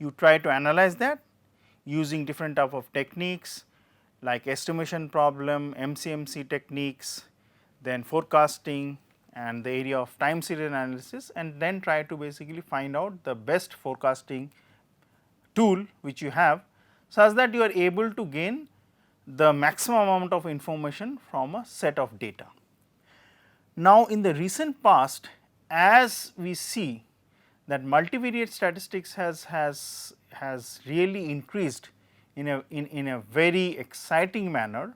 you try to analyze that using different type of techniques like estimation problem, MCMC techniques, then forecasting and the area of time series analysis, and then try to basically find out the best forecasting tool which you have, such that you are able to gain the maximum amount of information from a set of data. Now, in the recent past, as we see that multivariate statistics has really increased in a very exciting manner,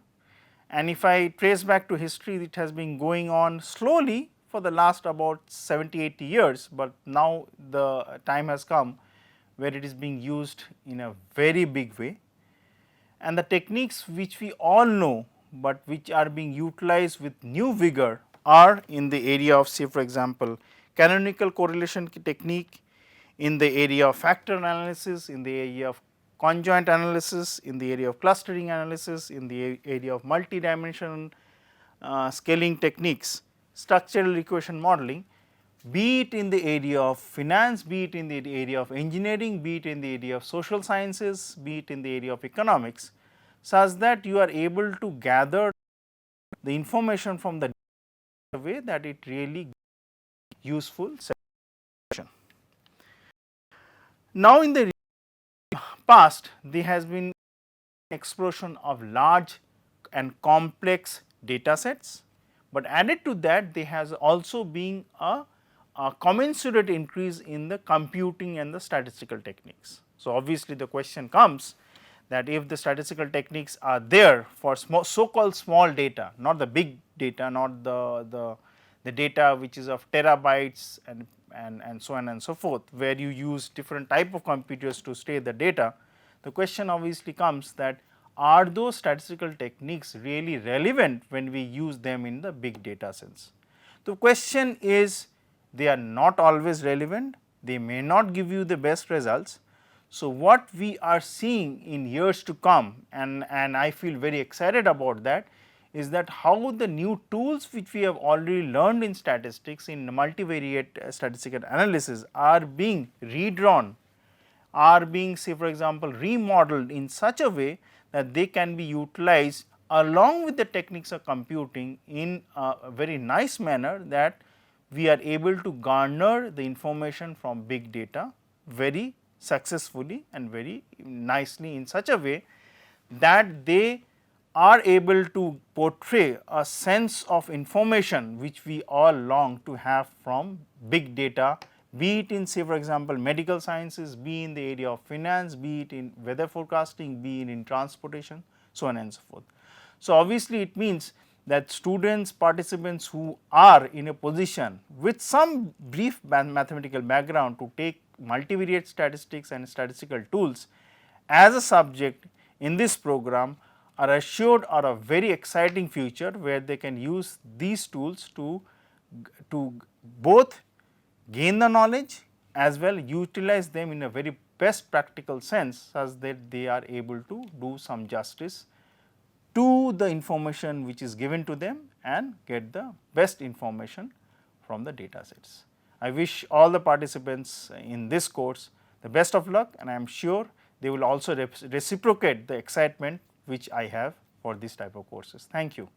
and if I trace back to history, it has been going on slowly for the last about 70-80 years, but now the time has come where it is being used in a very big way, and the techniques which we all know, but which are being utilized with new vigor are in the area of, say for example, canonical correlation technique, in the area of factor analysis, in the area of conjoint analysis, in the area of clustering analysis, in the area of multi-dimensional scaling techniques, structural equation modeling, be it in the area of finance, be it in the area of engineering, be it in the area of social sciences, be it in the area of economics, such that you are able to gather the information from the way that it really useful session. Now, in the past there has been explosion of large and complex data sets, but added to that there has also been a commensurate increase in the computing and the statistical techniques. So, obviously the question comes that if the statistical techniques are there for so called small data, not the big data, not the data which is of terabytes and so on and so forth, where you use different type of computers to store the data, the question obviously comes that are those statistical techniques really relevant when we use them in the big data sense. The question is, they are not always relevant, they may not give you the best results. So, what we are seeing in years to come, and I feel very excited about that, is that how the new tools which we have already learned in statistics, in multivariate statistical analysis, are being redrawn, are being, say for example, remodeled in such a way that they can be utilized along with the techniques of computing in a very nice manner, that we are able to garner the information from big data very successfully and very nicely in such a way that they are able to portray a sense of information which we all long to have from big data, be it in, say for example, medical sciences, be in the area of finance, be it in weather forecasting, be it in transportation, so on and so forth. So, obviously, it means that students, participants who are in a position with some brief mathematical background to take multivariate statistics and statistical tools as a subject in this program are assured of a very exciting future, where they can use these tools to both gain the knowledge as well utilize them in a very best practical sense, such that they are able to do some justice to the information which is given to them and get the best information from the data sets. I wish all the participants in this course the best of luck, and I am sure they will also reciprocate the excitement which I have for this type of courses. Thank you.